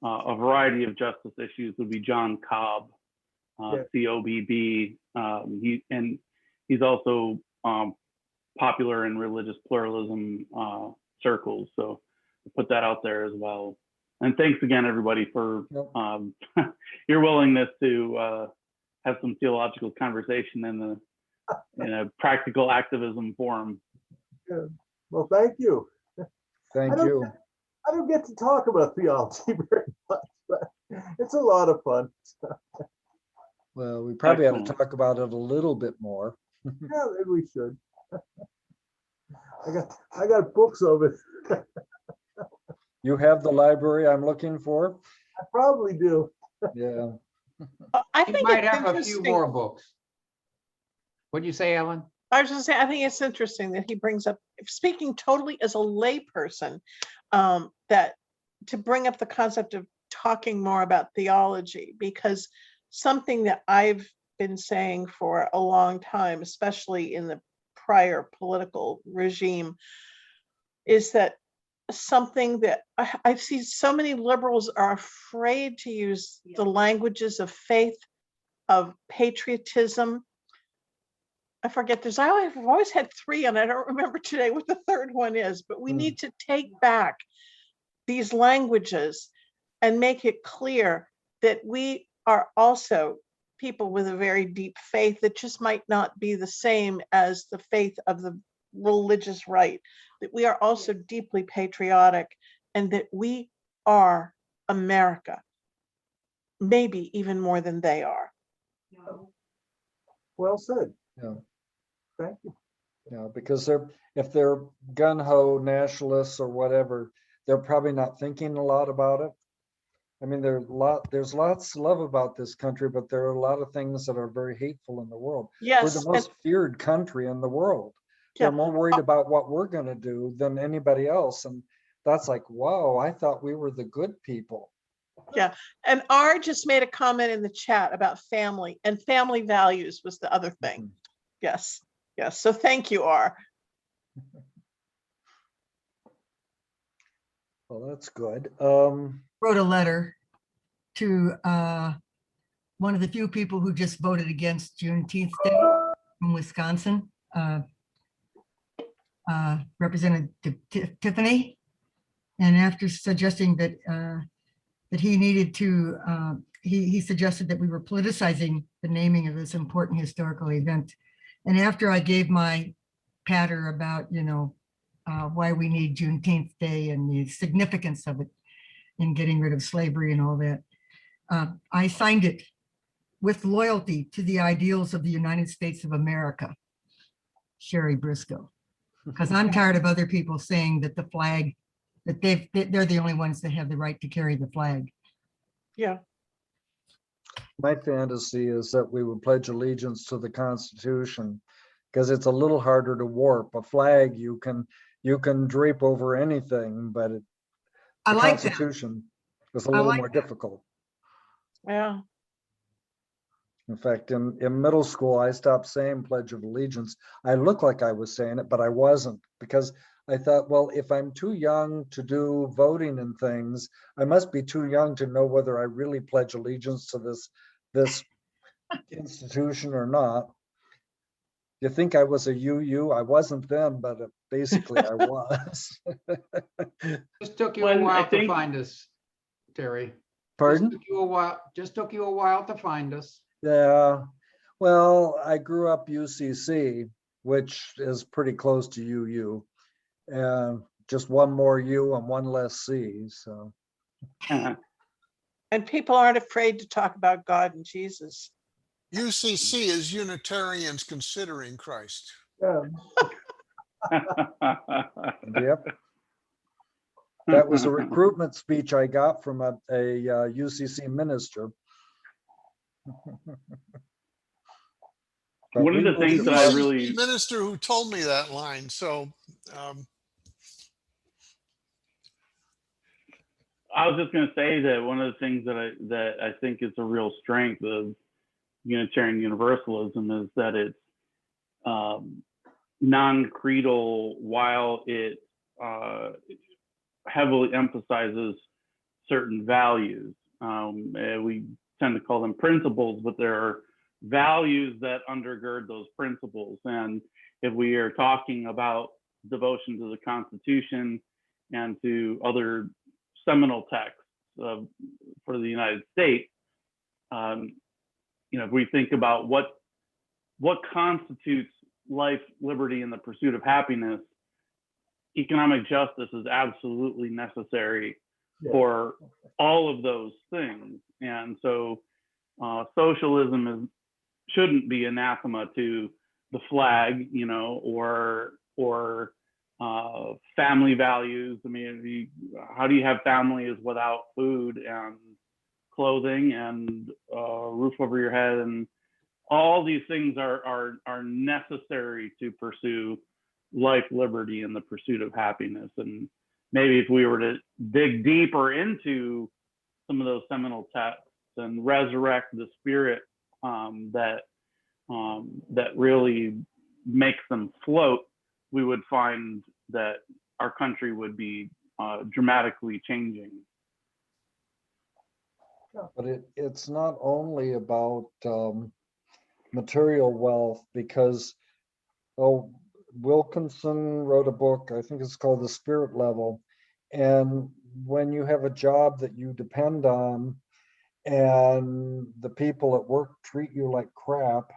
a variety of justice issues would be John Cobb, COBB. He's also popular in religious pluralism circles. So I'll put that out there as well. And thanks again, everybody, for your willingness to have some theological conversation in a practical activism forum. Good. Well, thank you. Thank you. I don't get to talk about theology very much, but it's a lot of fun. Well, we probably have to talk about it a little bit more. Yeah, maybe we should. I got books of it. You have the library I'm looking for? I probably do. Yeah. I You think might it's have a few interesting. more books. What'd you say, Ellen? I was just saying, I think it's interesting that he brings up, speaking totally as a layperson, that to bring up the concept of talking more about theology, because something that I've been saying for a long time, especially in the prior political regime, is that something that I see so many liberals are afraid to use the languages of faith, of patriotism. I forget, I've always had three, and I don't remember today what the third one is, but we need to take back these languages and make it clear that we are also people with a very deep faith that just might not be the same as the faith of the religious right, that we are also deeply patriotic, and that we are America, maybe even more than they are. Well said. Yeah. Thank you. Yeah, because if they're gun-ho nationalists or whatever, they're probably not thinking a lot about it. I mean, there's lots to love about this country, but there are a lot of things that are very hateful in the world. Yes. We're the most feared country in the world. Yeah. They're more worried about what we're going to do than anybody else. And that's like, wow, I thought we were the good people. Yeah, and R just made a comment in the chat about family, and family values was the other thing. Yes, yes. So thank you, R. Well, that's good. Wrote a letter to one of the few people who just voted against Juneteenth Day from Wisconsin, Representative Tiffany. And after suggesting that that he needed to, he suggested that we were politicizing the naming of this important historical event. And after I gave my patter about, why we need Juneteenth Day and the significance of it in getting rid of slavery and all that, I signed it with loyalty to the ideals of the United States of America, Sherry Briscoe. Because I'm tired of other people saying that the flag, that they're the only ones that have the right to carry the flag. Yeah, My fantasy is that we would pledge allegiance to the Constitution, because it's a little harder to warp. A flag, you can drape over anything, but I the like that. Constitution is a I little like more that. difficult. yeah. In fact, in middle school, I stopped saying Pledge of Allegiance. I looked like I was saying it, but I wasn't, because I thought, well, if I'm too young to do voting and things, I must be too young to know whether I really pledge allegiance to this institution or not. You think I was a UU? I wasn't then, but basically I was. Just took you a When I while to think- find us, Terry. Pardon? Just took you a while to find us. Yeah, well, I grew up UCC, which is pretty close to UU. And just one more U and one less C, so. And people aren't afraid to talk about God and Jesus. UCC is Unitarians considering Christ. Yeah. Yep. That was a recruitment speech I got from a UCC minister. But One of we the things moved that I across- really- The minister who told me that line. So I was just going to say that one of the things that I think is a real strength of Unitarian Universalism is that it's non-creedal, while it heavily emphasizes certain values. We tend to call them principles, but there are values that undergird those principles. And if we are talking about devotion to the Constitution and to other seminal texts for the United States, if we think about what constitutes life, liberty, and the pursuit of happiness, economic justice is absolutely necessary for all of those things. And so socialism shouldn't be anathema to the flag, or family values. I mean, how do you have families without food and clothing and roof over your head? And all these things are necessary to pursue life, liberty, and the pursuit of happiness. And maybe if we were to dig deeper into some of those seminal texts and resurrect the spirit that really makes them float, we would find that our country would be dramatically changing. But it's not only about material wealth, because Wilkinson wrote a book, I think it's called The Spirit Level. And when you have a job that you depend on and the people at work treat you like crap,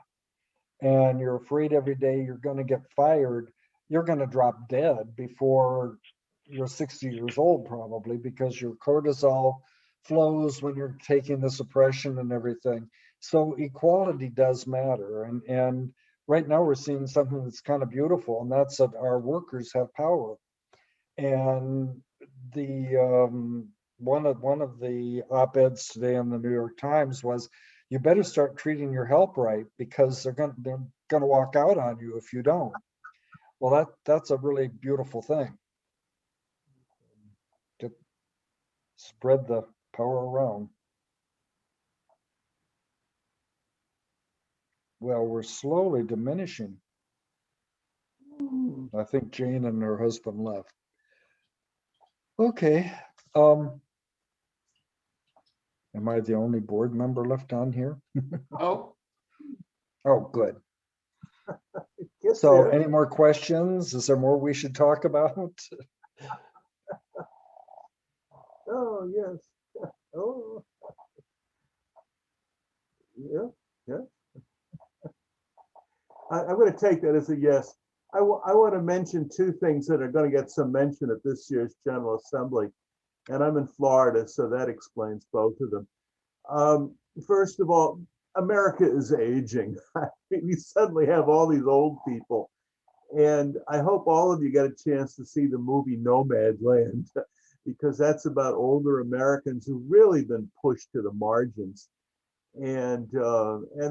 and you're afraid every day you're going to get fired, you're going to drop dead before you're 60 years old, probably, because your cortisol flows when you're taking the suppression and everything. So equality does matter. And right now we're seeing something that's kind of beautiful, and that's that our workers have power. And the one of the op-eds today in the New York Times was, you better start treating your help right, because they're gonna walk out on you if you don't. Well, that's a really beautiful thing. To spread the power around. Well, we're slowly diminishing. I think Jane and her husband left. Okay. Am I the only board member left on here? Oh, Oh, good. Get So there. any more questions? Is there more we should talk about? Oh, yes. Oh. Yeah. I'm going to take that as a yes. I want to mention two things that are going to get some mention at this year's General Assembly. And I'm in Florida, so that explains both of them. First of all, America is aging. I mean, we suddenly have all these old people. And I hope all of you got a chance to see the movie Nomadland, because that's about older Americans who've really been pushed to the margins, and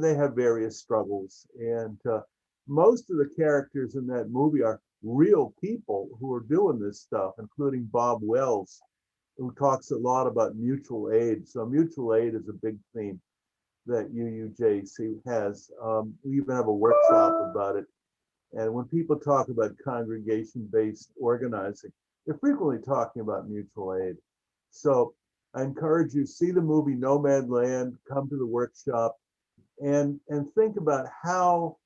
they have various struggles. And most of the characters in that movie are real people who are doing this stuff, including Bob Wells, who talks a lot about mutual aid. So mutual aid is a big theme that UUJC has. We even have a workshop about it. And when people talk about congregation-based organizing, they're frequently talking about mutual aid. So I encourage you, see the movie Nomadland, come to the workshop, and think about how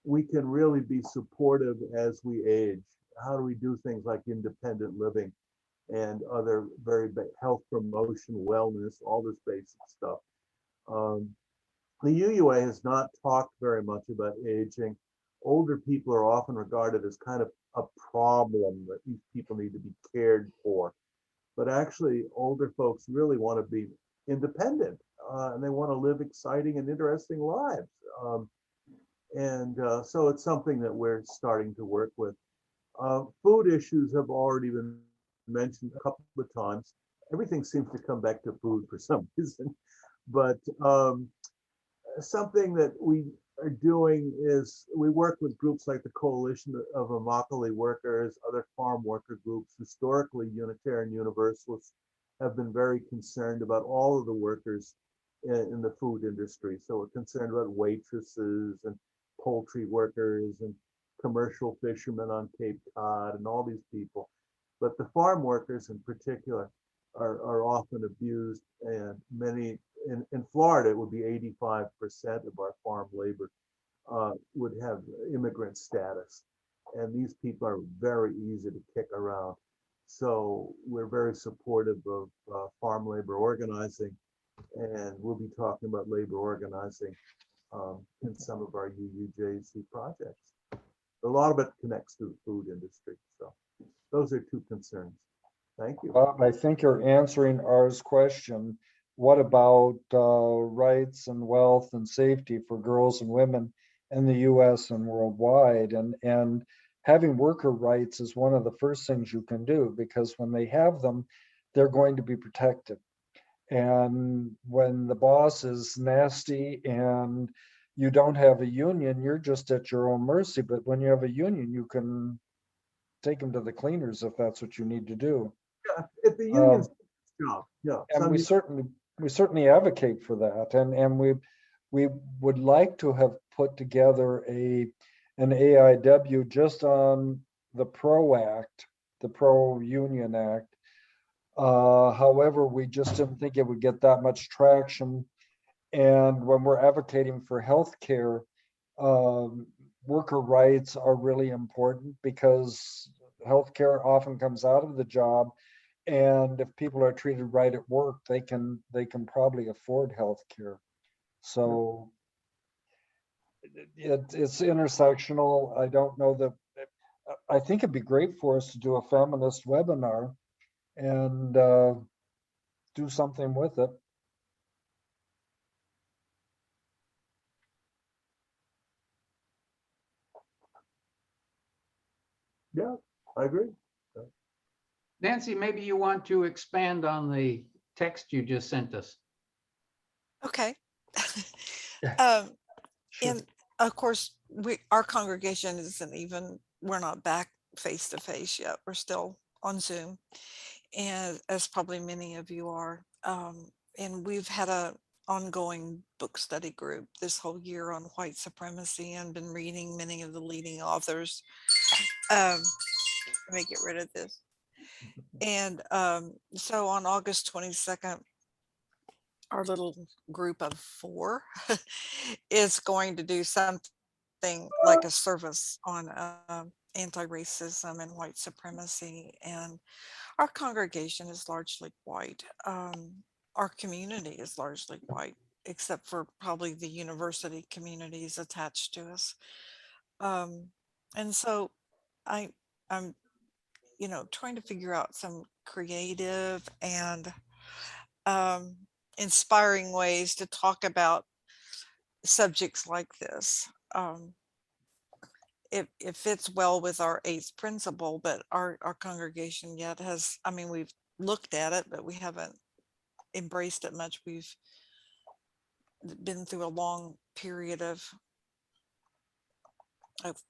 we can really be supportive as we age. How do we do things like independent living and other health promotion, wellness, all this basic stuff. The UUA has not talked very much about aging. Older people are often regarded as kind of a problem that these people need to be cared for. But actually, older folks really want to be independent, and they want to live exciting and interesting lives. So it's something that we're starting to work with. Food issues have already been mentioned a couple of times. Everything seems to come back to food for some reason. But something that we are doing is we work with groups like the Coalition of Immokalee Workers, other farm worker groups. Historically, Unitarian Universalists have been very concerned about all of the workers in the food industry. So we're concerned about waitresses and poultry workers and commercial fishermen on Cape Cod and all these people. But the farm workers in particular are often abused, and many, in Florida, it would be 85% of our farm labor would have immigrant status. And these people are very easy to kick around. So we're very supportive of farm labor organizing, and we'll be talking about labor organizing in some of our UUJC projects. A lot of it connects to the food industry. So those are two concerns. Thank you. Bob, I think you're answering R's question. What about rights and wealth and safety for girls and women in the US and worldwide? And having worker rights is one of the first things you can do, because when they have them, they're going to be protected. And when the boss is nasty and you don't have a union, you're just at your own mercy. But when you have a union, you can take them to the cleaners if that's what you need to do. Yeah, if the union's job, yeah. And we certainly advocate for that. And we would like to have put together an AIW just on the PRO Act, the Pro Union Act. However, we just didn't think it would get that much traction. And when we're advocating for healthcare, worker rights are really important, because healthcare often comes out of the job. And if people are treated right at work, they can probably afford healthcare. So it's intersectional. I don't know that. I think it'd be great for us to do a feminist webinar and do something with it. Yeah, I agree. Nancy, maybe you want to expand on the text you just sent us. Okay. Sure. And of course, our congregation we're not back face to face yet. We're still on Zoom, and as probably many of you are. And we've had a ongoing book study group this whole year on white supremacy, and been reading many of the leading authors. Let me get rid of this. And so on August 22nd, our little group of 4 is going to do something like a service on anti-racism and white supremacy. And our congregation is largely white. Our community is largely white, except for probably the university communities attached to us. And so I'm trying to figure out some creative and inspiring ways to talk about subjects like this. it fits well with our eighth principle, but our congregation yet has, I mean, we've looked at it, but we haven't embraced it much. We've been through a long period of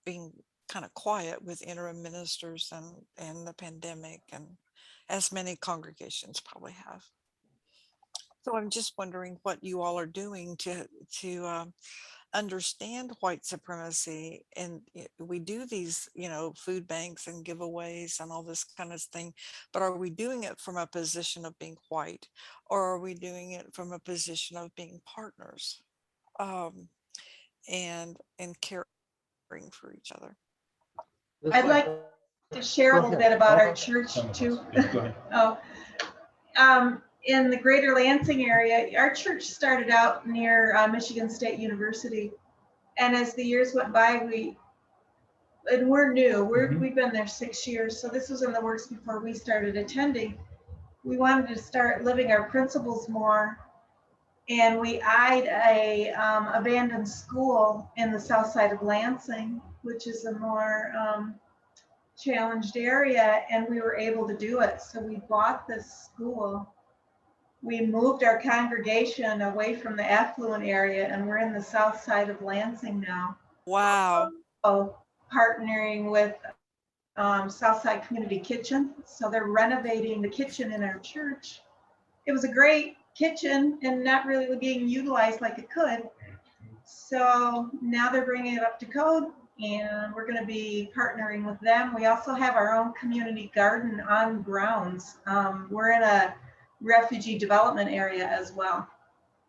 being kind of quiet with interim ministers and the pandemic, and as many congregations probably have. So I'm just wondering what you all are doing to understand white supremacy. And we do these, food banks and giveaways and all this kind of thing, but are we doing it from a position of being white, or are we doing it from a position of being partners, and caring for each other? I'd like to share a little bit about our church too. Oh, in the greater Lansing area, our church started out near Michigan State University. And as the years went by, we're new, we've been there 6 years. So this was in the works before we started attending. We wanted to start living our principles more. And we eyed a abandoned school in the south side of Lansing, which is a more challenged area, and we were able to do it. So we bought this school. We moved our congregation away from the affluent area, and we're in the south side of Lansing now. Wow. So partnering with Southside Community Kitchen. So they're renovating the kitchen in our church. It was a great kitchen and not really being utilized like it could. So now they're bringing it up to code, and we're going to be partnering with them. We also have our own community garden on grounds. We're in a refugee development area as well.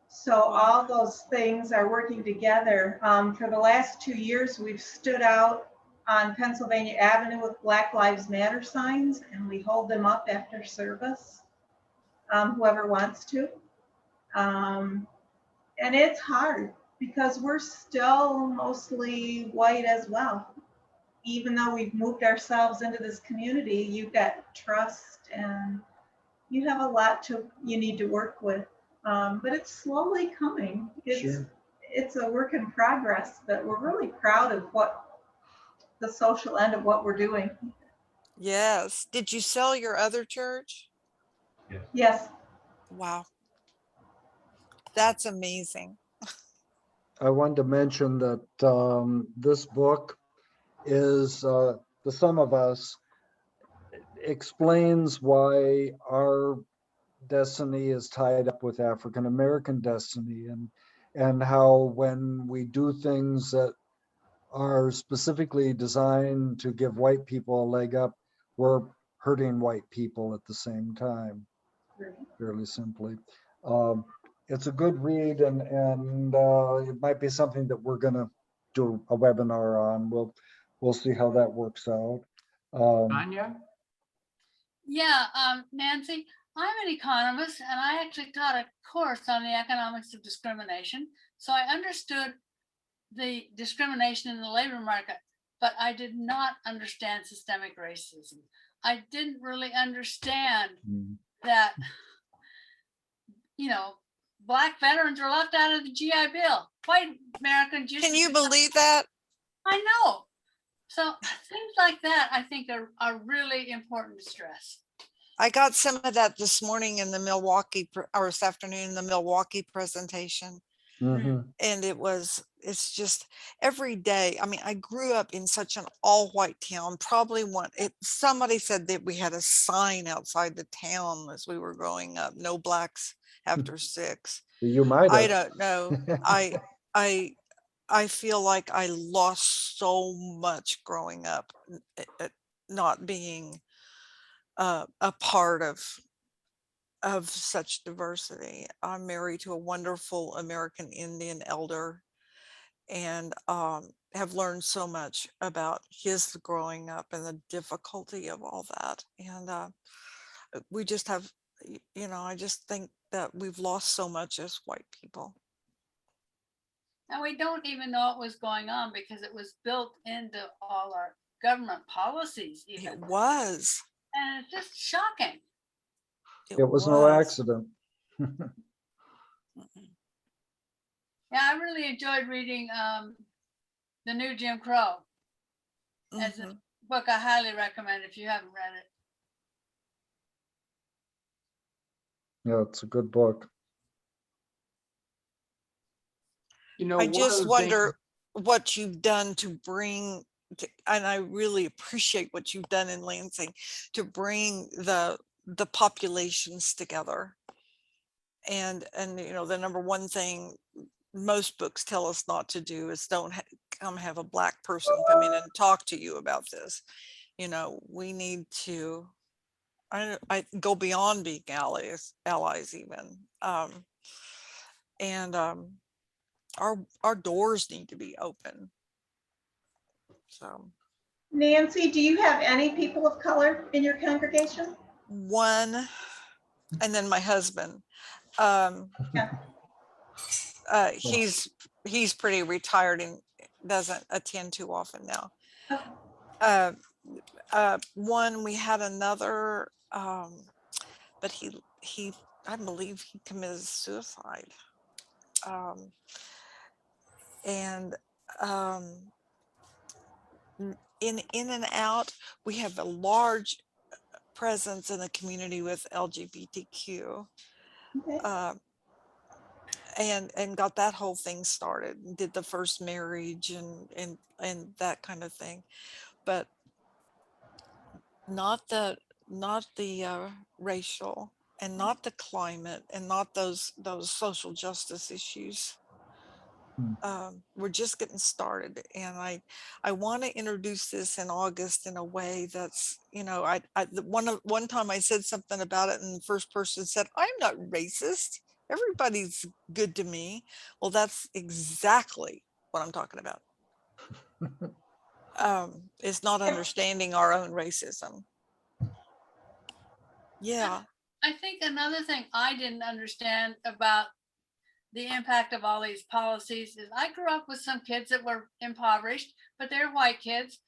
So all those things are working together. For the last 2 years, we've stood out on Pennsylvania Avenue with Black Lives Matter signs, and we hold them up after service, whoever wants to. And it's hard because we're still mostly white as well. Even though we've moved ourselves into this community, you've got trust and you have a lot you need to work with. But it's slowly coming. It's a work in progress, but we're really proud of what the social end of what we're doing. Yes. Did you sell your other church? Yes. Wow. That's amazing. I wanted to mention that this book is The Sum of Us explains why our destiny is tied up with African American destiny, and how when we do things that are specifically designed to give white people a leg up, we're hurting white people at the same time, fairly simply. It's a good read, and it might be something that we're gonna do a webinar on. We'll see how that works out. Anya? Yeah, Nancy, I'm an economist and I actually taught a course on the economics of discrimination. So I understood the discrimination in the labor market, but I did not understand systemic racism. I didn't really understand that, Black veterans were left out of the GI Bill. White Americans used Can you believe that? I know. So things like that, I think, are really important to stress. I got some of that this morning in the Milwaukee, or this afternoon in the Milwaukee presentation. Mm-hmm. And it's just every day. I mean, I grew up in such an all white town, somebody said that we had a sign outside the town as we were growing up, no blacks after 6. You might have. I don't know. I feel like I lost so much growing up, not being a part of such diversity. I'm married to a wonderful American Indian elder, and have learned so much about his growing up and the difficulty of all that. And we just have, I just think that we've lost so much as white people. And we don't even know what was going on because it was built into all our government policies. Even. It was. And it's just shocking. It was no accident. Yeah, I really enjoyed reading The New Jim Crow. As a Mhm. book I highly recommend if you haven't read it. Yeah, it's a good book. You know, I one of just the things, wonder what you've done to bring, and I really appreciate what you've done in Lansing to bring the populations together. And you know, the number one thing most books tell us not to do is don't come have a Black person come in and talk to you about this. You know, we need to, I go beyond being allies even. And our doors need to be open. So Nancy, do you have any people of color in your congregation? one, and then my husband. Yeah. He's pretty retired and doesn't attend too often now. Okay. One, we had another, but he I believe he committed suicide. And in and out, we have a large presence in the community with LGBTQ. Okay. And got that whole thing started and did the first marriage and that kind of thing, but not the racial and not the climate and not those social justice issues. We're just getting started, and I want to introduce this in August in a way that's, you know, one time I said something about it and the first person said, I'm not racist, everybody's good to me. Well, that's exactly what I'm talking about. It's not understanding our own racism. Yeah. I think another thing I didn't understand about the impact of all these policies is I grew up with some kids that were impoverished, but they're white kids.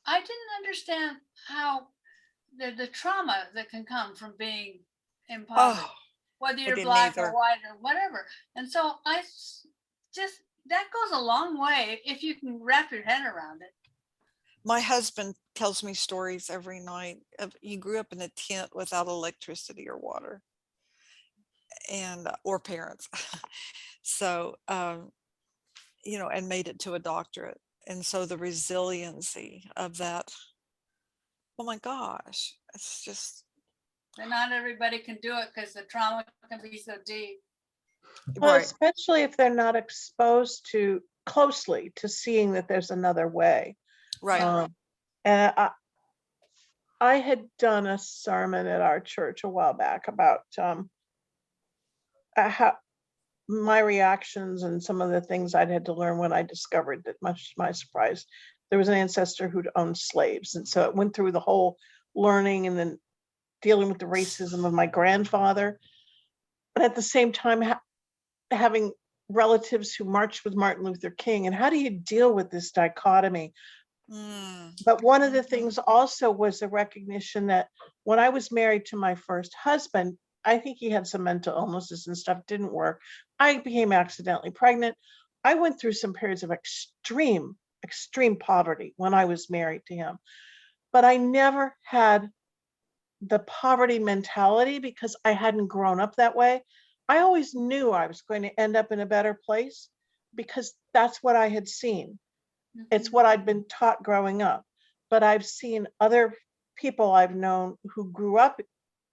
I didn't understand how the trauma that can come from being impoverished, whether you're didn't Black either. or white or whatever. And so just, that goes a long way if you can wrap your head around it. My husband tells me stories every night. He grew up in a tent without electricity or water, and or parents. So, you know, and made it to a doctorate. And so the resiliency of that, oh my gosh, it's just. And not everybody can do it because the trauma can be so deep. Well, Right. especially if they're not exposed to closely to seeing that there's another way. Right. And I had done a sermon at our church a while back about how my reactions and some of the things I'd had to learn when I discovered that, much to my surprise, there was an ancestor who'd owned slaves. And so it went through the whole learning and then dealing with the racism of my grandfather. But at the same time, having relatives who marched with Martin Luther King, and how do you deal with this dichotomy? But one of the things also was the recognition that when I was married to my first husband, I think he had some mental illnesses and stuff, didn't work. I became accidentally pregnant. I went through some periods of extreme poverty when I was married to him. But I never had the poverty mentality because I hadn't grown up that way. I always knew I was going to end up in a better place because that's what I had seen. It's what I'd been taught growing up. But I've seen other people I've known who grew up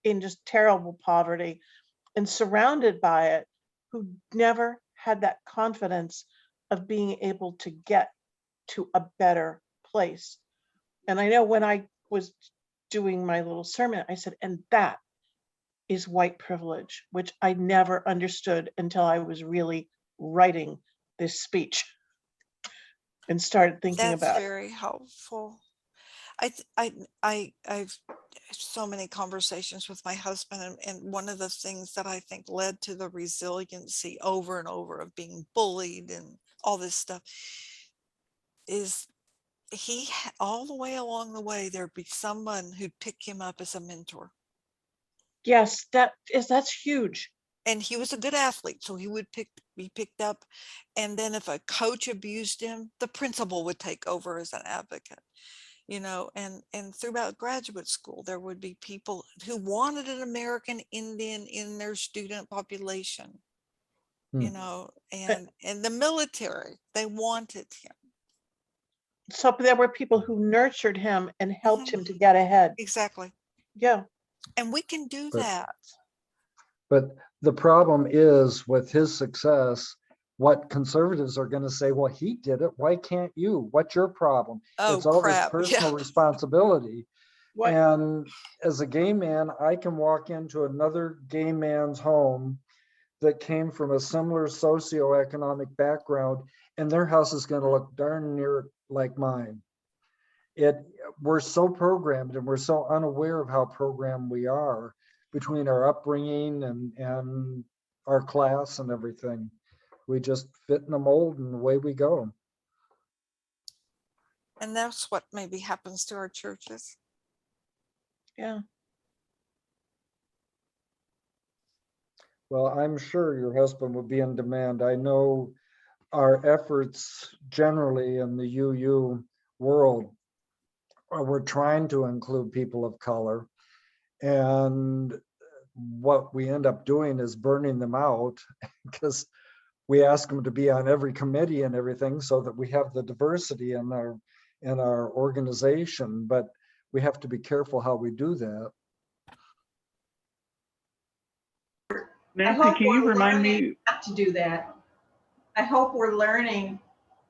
in just terrible poverty and surrounded by it, who never had that confidence of being able to get to a better place. And I know when I was doing my little sermon, I said, and that is white privilege, which I never understood until I was really writing this speech and started thinking That's about it. very helpful. I've so many conversations with my husband, and one of the things that I think led to the resiliency over and over of being bullied and all this stuff is all the way along the way, there'd be someone who'd pick him up as a mentor. Yes, that's huge. And he was a good athlete, so he would be picked up. And then if a coach abused him, the principal would take over as an advocate. and throughout graduate school, there would be people who wanted an American Indian in their student population, Hmm. and the military, they wanted him. So there were people who nurtured him and helped Mhm. him to get ahead. Exactly. Yeah. And we can do But- that. But the problem is with his success, what conservatives are going to say, well, he did it. Why can't you? What's your problem? Oh, It's all this crap. personal Yeah. responsibility. What? And as a gay man, I can walk into another gay man's home that came from a similar socioeconomic background, and their house is going to look darn near like mine. We're so programmed, and we're so unaware of how programmed we are between our upbringing and our class and everything. We just fit in a mold and away we go. And that's what maybe happens to our churches. Yeah. Well, I'm sure your husband would be in demand. I know our efforts generally in the UU world, we're trying to include people of color. And what we end up doing is burning them out because we ask them to be on every committee and everything so that we have the diversity in our organization, but we have to be careful how we do that. I Nancy, hope can you we're remind learning me? not to do that. I hope we're learning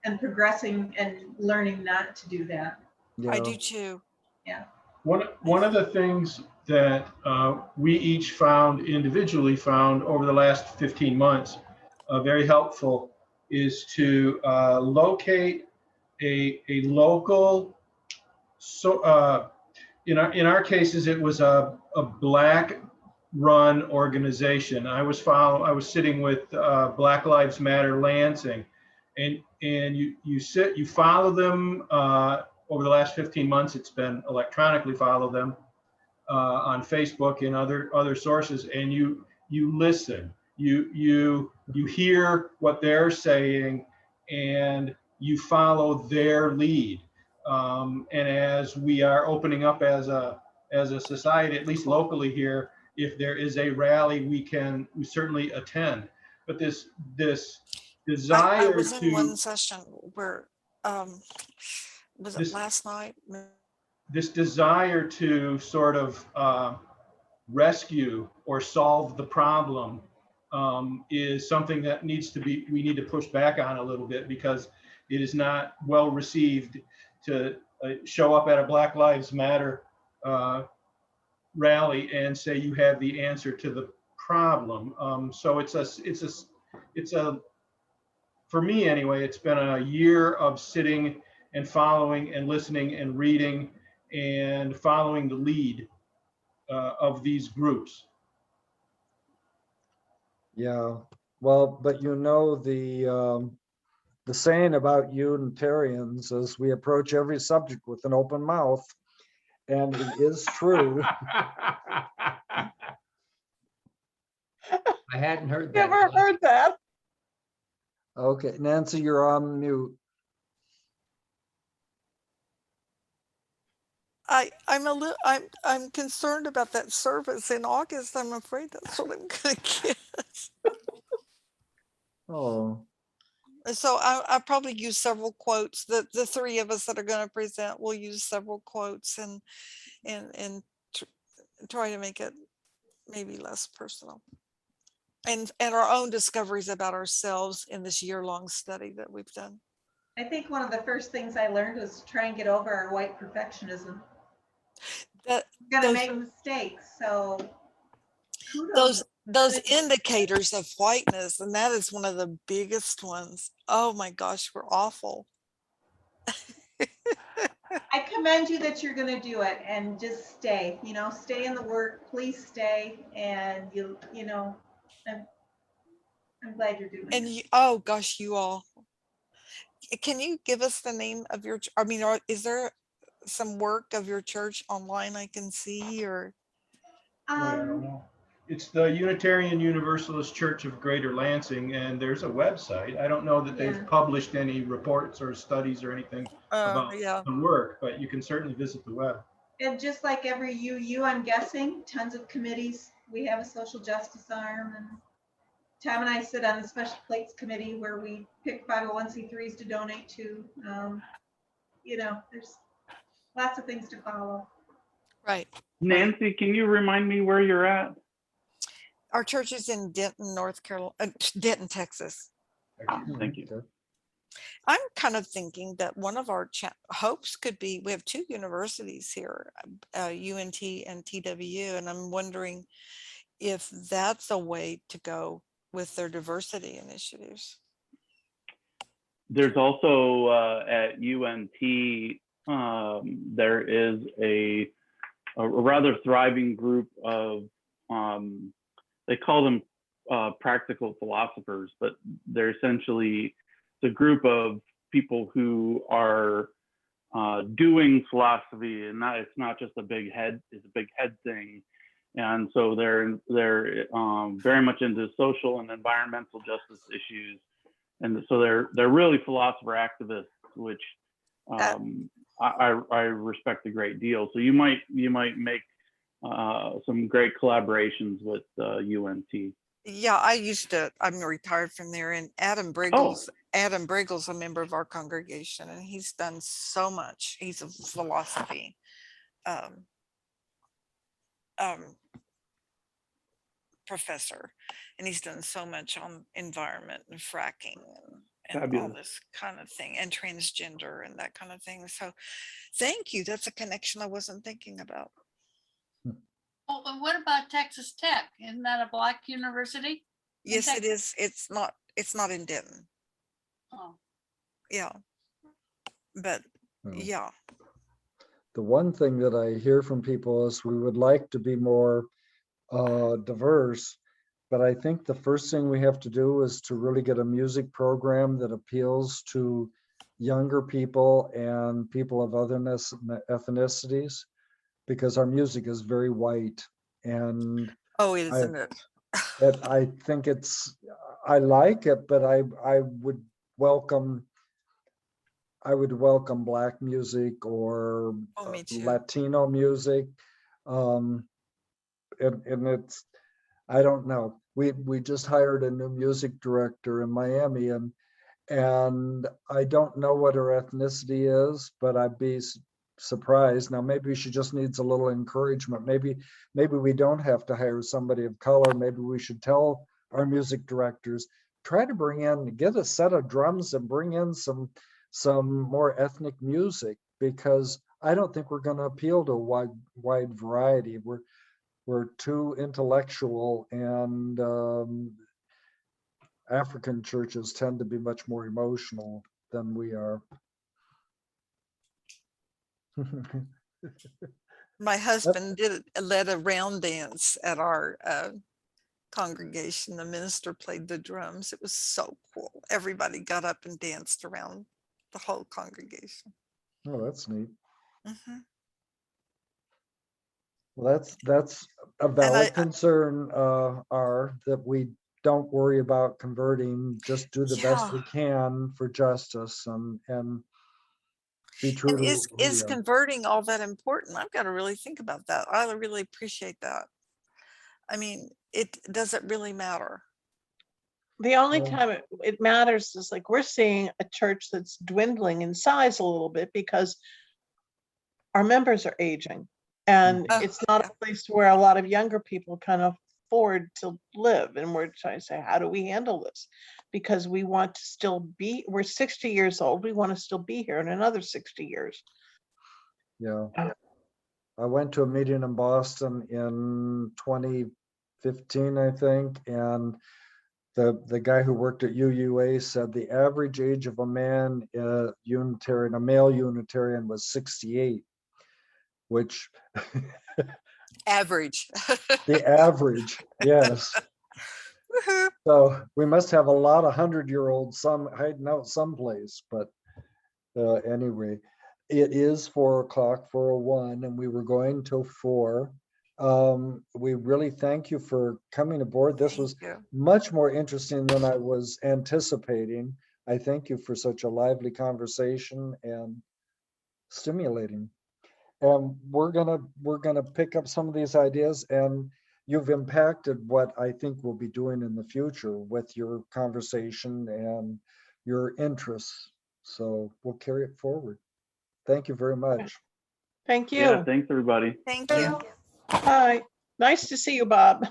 and progressing and learning not to do that. I Yeah. do too. One of the things that we each individually found over the last 15 months, very helpful, is to locate a local, in our cases, it was a Black run organization. I was sitting with Black Lives Matter Lansing, and you follow them over the last 15 months. It's been electronically follow them on Facebook and other sources, and you listen, you hear what they're saying, and you follow their lead. And as we are opening up as a society, at least locally here, if there is a rally, we certainly attend. But this I desire was in one to session where, was it This- last night? this desire to sort of rescue or solve the problem is something that we need to push back on a little bit, because it is not well received to show up at a Black Lives Matter rally and say you have the answer to the problem. So for me anyway, it's been a year of sitting and following and listening and reading and following the lead of these groups. Yeah. Well, but the saying about Unitarians is we approach every subject with an open mouth, and it is true. I hadn't heard that. Never heard that. Okay, Nancy, you're on mute. I'm concerned about that service in August. I'm afraid that's what I'm gonna get. Oh, So I'll probably use several quotes. The three of us that are going to present will use several quotes and try to make it maybe less personal. And our own discoveries about ourselves in this year-long study that we've done. I think one of the first things I learned was to try and get over our white perfectionism. That We're gonna those- make mistakes, so kudos. those indicators of whiteness, and that is one of the biggest ones. Oh my gosh, we're awful. I commend you that you're gonna do it and just stay, stay in the work, please stay. And I'm glad you're doing And it. oh gosh, you all. Can you give us the name of your, is there some work of your church online I can see, or? It's the Unitarian Universalist Church of Greater Lansing, and there's a website. I don't know that Yeah. they've published any reports or studies or anything about Yeah. the work, but you can certainly visit the web. And just like every UU, I'm guessing, tons of committees. We have a social justice arm, and Tom and I sit on the Special Plates Committee where we pick 501c3s to donate to. You know, there's lots of things to follow. Right. Nancy, can you remind me where you're at? Our church is in Denton, North Carolina, Denton, Texas. Thank you. Okay. I'm kind of thinking that one of our hopes could be, we have two universities here, UNT and TWU, and I'm wondering if that's a way to go with their diversity initiatives. There's also at UNT, there is a rather thriving group of, they call them practical philosophers, but they're essentially the group of people who are doing philosophy, and it's not just a big head, it's a big head thing. And so they're very much into social and environmental justice issues. And so they're really philosopher activists, which I respect a great deal. So you might make some great collaborations with UNT. Yeah, I'm retired from there, and Adam Briggles, a member of our congregation, and he's done so much. He's a philosophy professor, and he's done so much on environment and fracking and all Fabulous. this kind of thing, and transgender and that kind of thing. So thank you. That's a connection I wasn't thinking about. Oh, and what about Texas Tech? Isn't that a Black university? Yes, it Texas? is. It's not in Denton. Oh, Yeah. But Hmm. yeah. The one thing that I hear from people is we would like to be more diverse, but I think the first thing we have to do is to really get a music program that appeals to younger people and people of other ethnicities, because our music is very white, and Oh, isn't it? I think I like it, but I would welcome Black music or Oh, me too. Latino music. And it's, I don't know. We just hired a new music director in Miami, and I don't know what her ethnicity is, but I'd be surprised. Now, maybe she just needs a little encouragement. Maybe we don't have to hire somebody of color. Maybe we should tell our music directors, try to get a set of drums and bring in some more ethnic music, because I don't think we're going to appeal to a wide variety. We're too intellectual, and African churches tend to be much more emotional than we are. My husband led a round dance at our congregation. The minister played the drums. It was so cool. Everybody got up and danced around the whole congregation. Oh, that's neat. Mhm. Well, that's a valid concern, that we don't worry about converting, just do the best we can for justice and be true And to is who we are. converting all that important? I've got to really think about that. I really appreciate that. I mean, does it really matter? The only Yeah. time it matters is like we're seeing a church that's dwindling in size a little bit because our members are aging, and it's not a place where a lot of younger people can afford to live. And we're trying to say, how do we handle this? Because we want to still be, we're 60 years old. We want to still be here in another 60 years. Yeah. I went to a meeting in Boston in 2015, I think, and the guy who worked at UUA said the average age of a male Unitarian was 68, which Average. the average, yes. So we must have a lot of 100-year-olds hiding out someplace, but anyway, it is 4:00, 4:01, and we were going till 4. We really thank you for coming aboard. This was Thank you. much more interesting than I was anticipating. I thank you for such a lively conversation and stimulating. And we're gonna pick up some of these ideas, and you've impacted what I think we'll be doing in the future with your conversation and your interests. So we'll carry it forward. Thank you very much. Thank Yeah, you. thanks, everybody. Thank you. Hi. Nice to see you, Bob.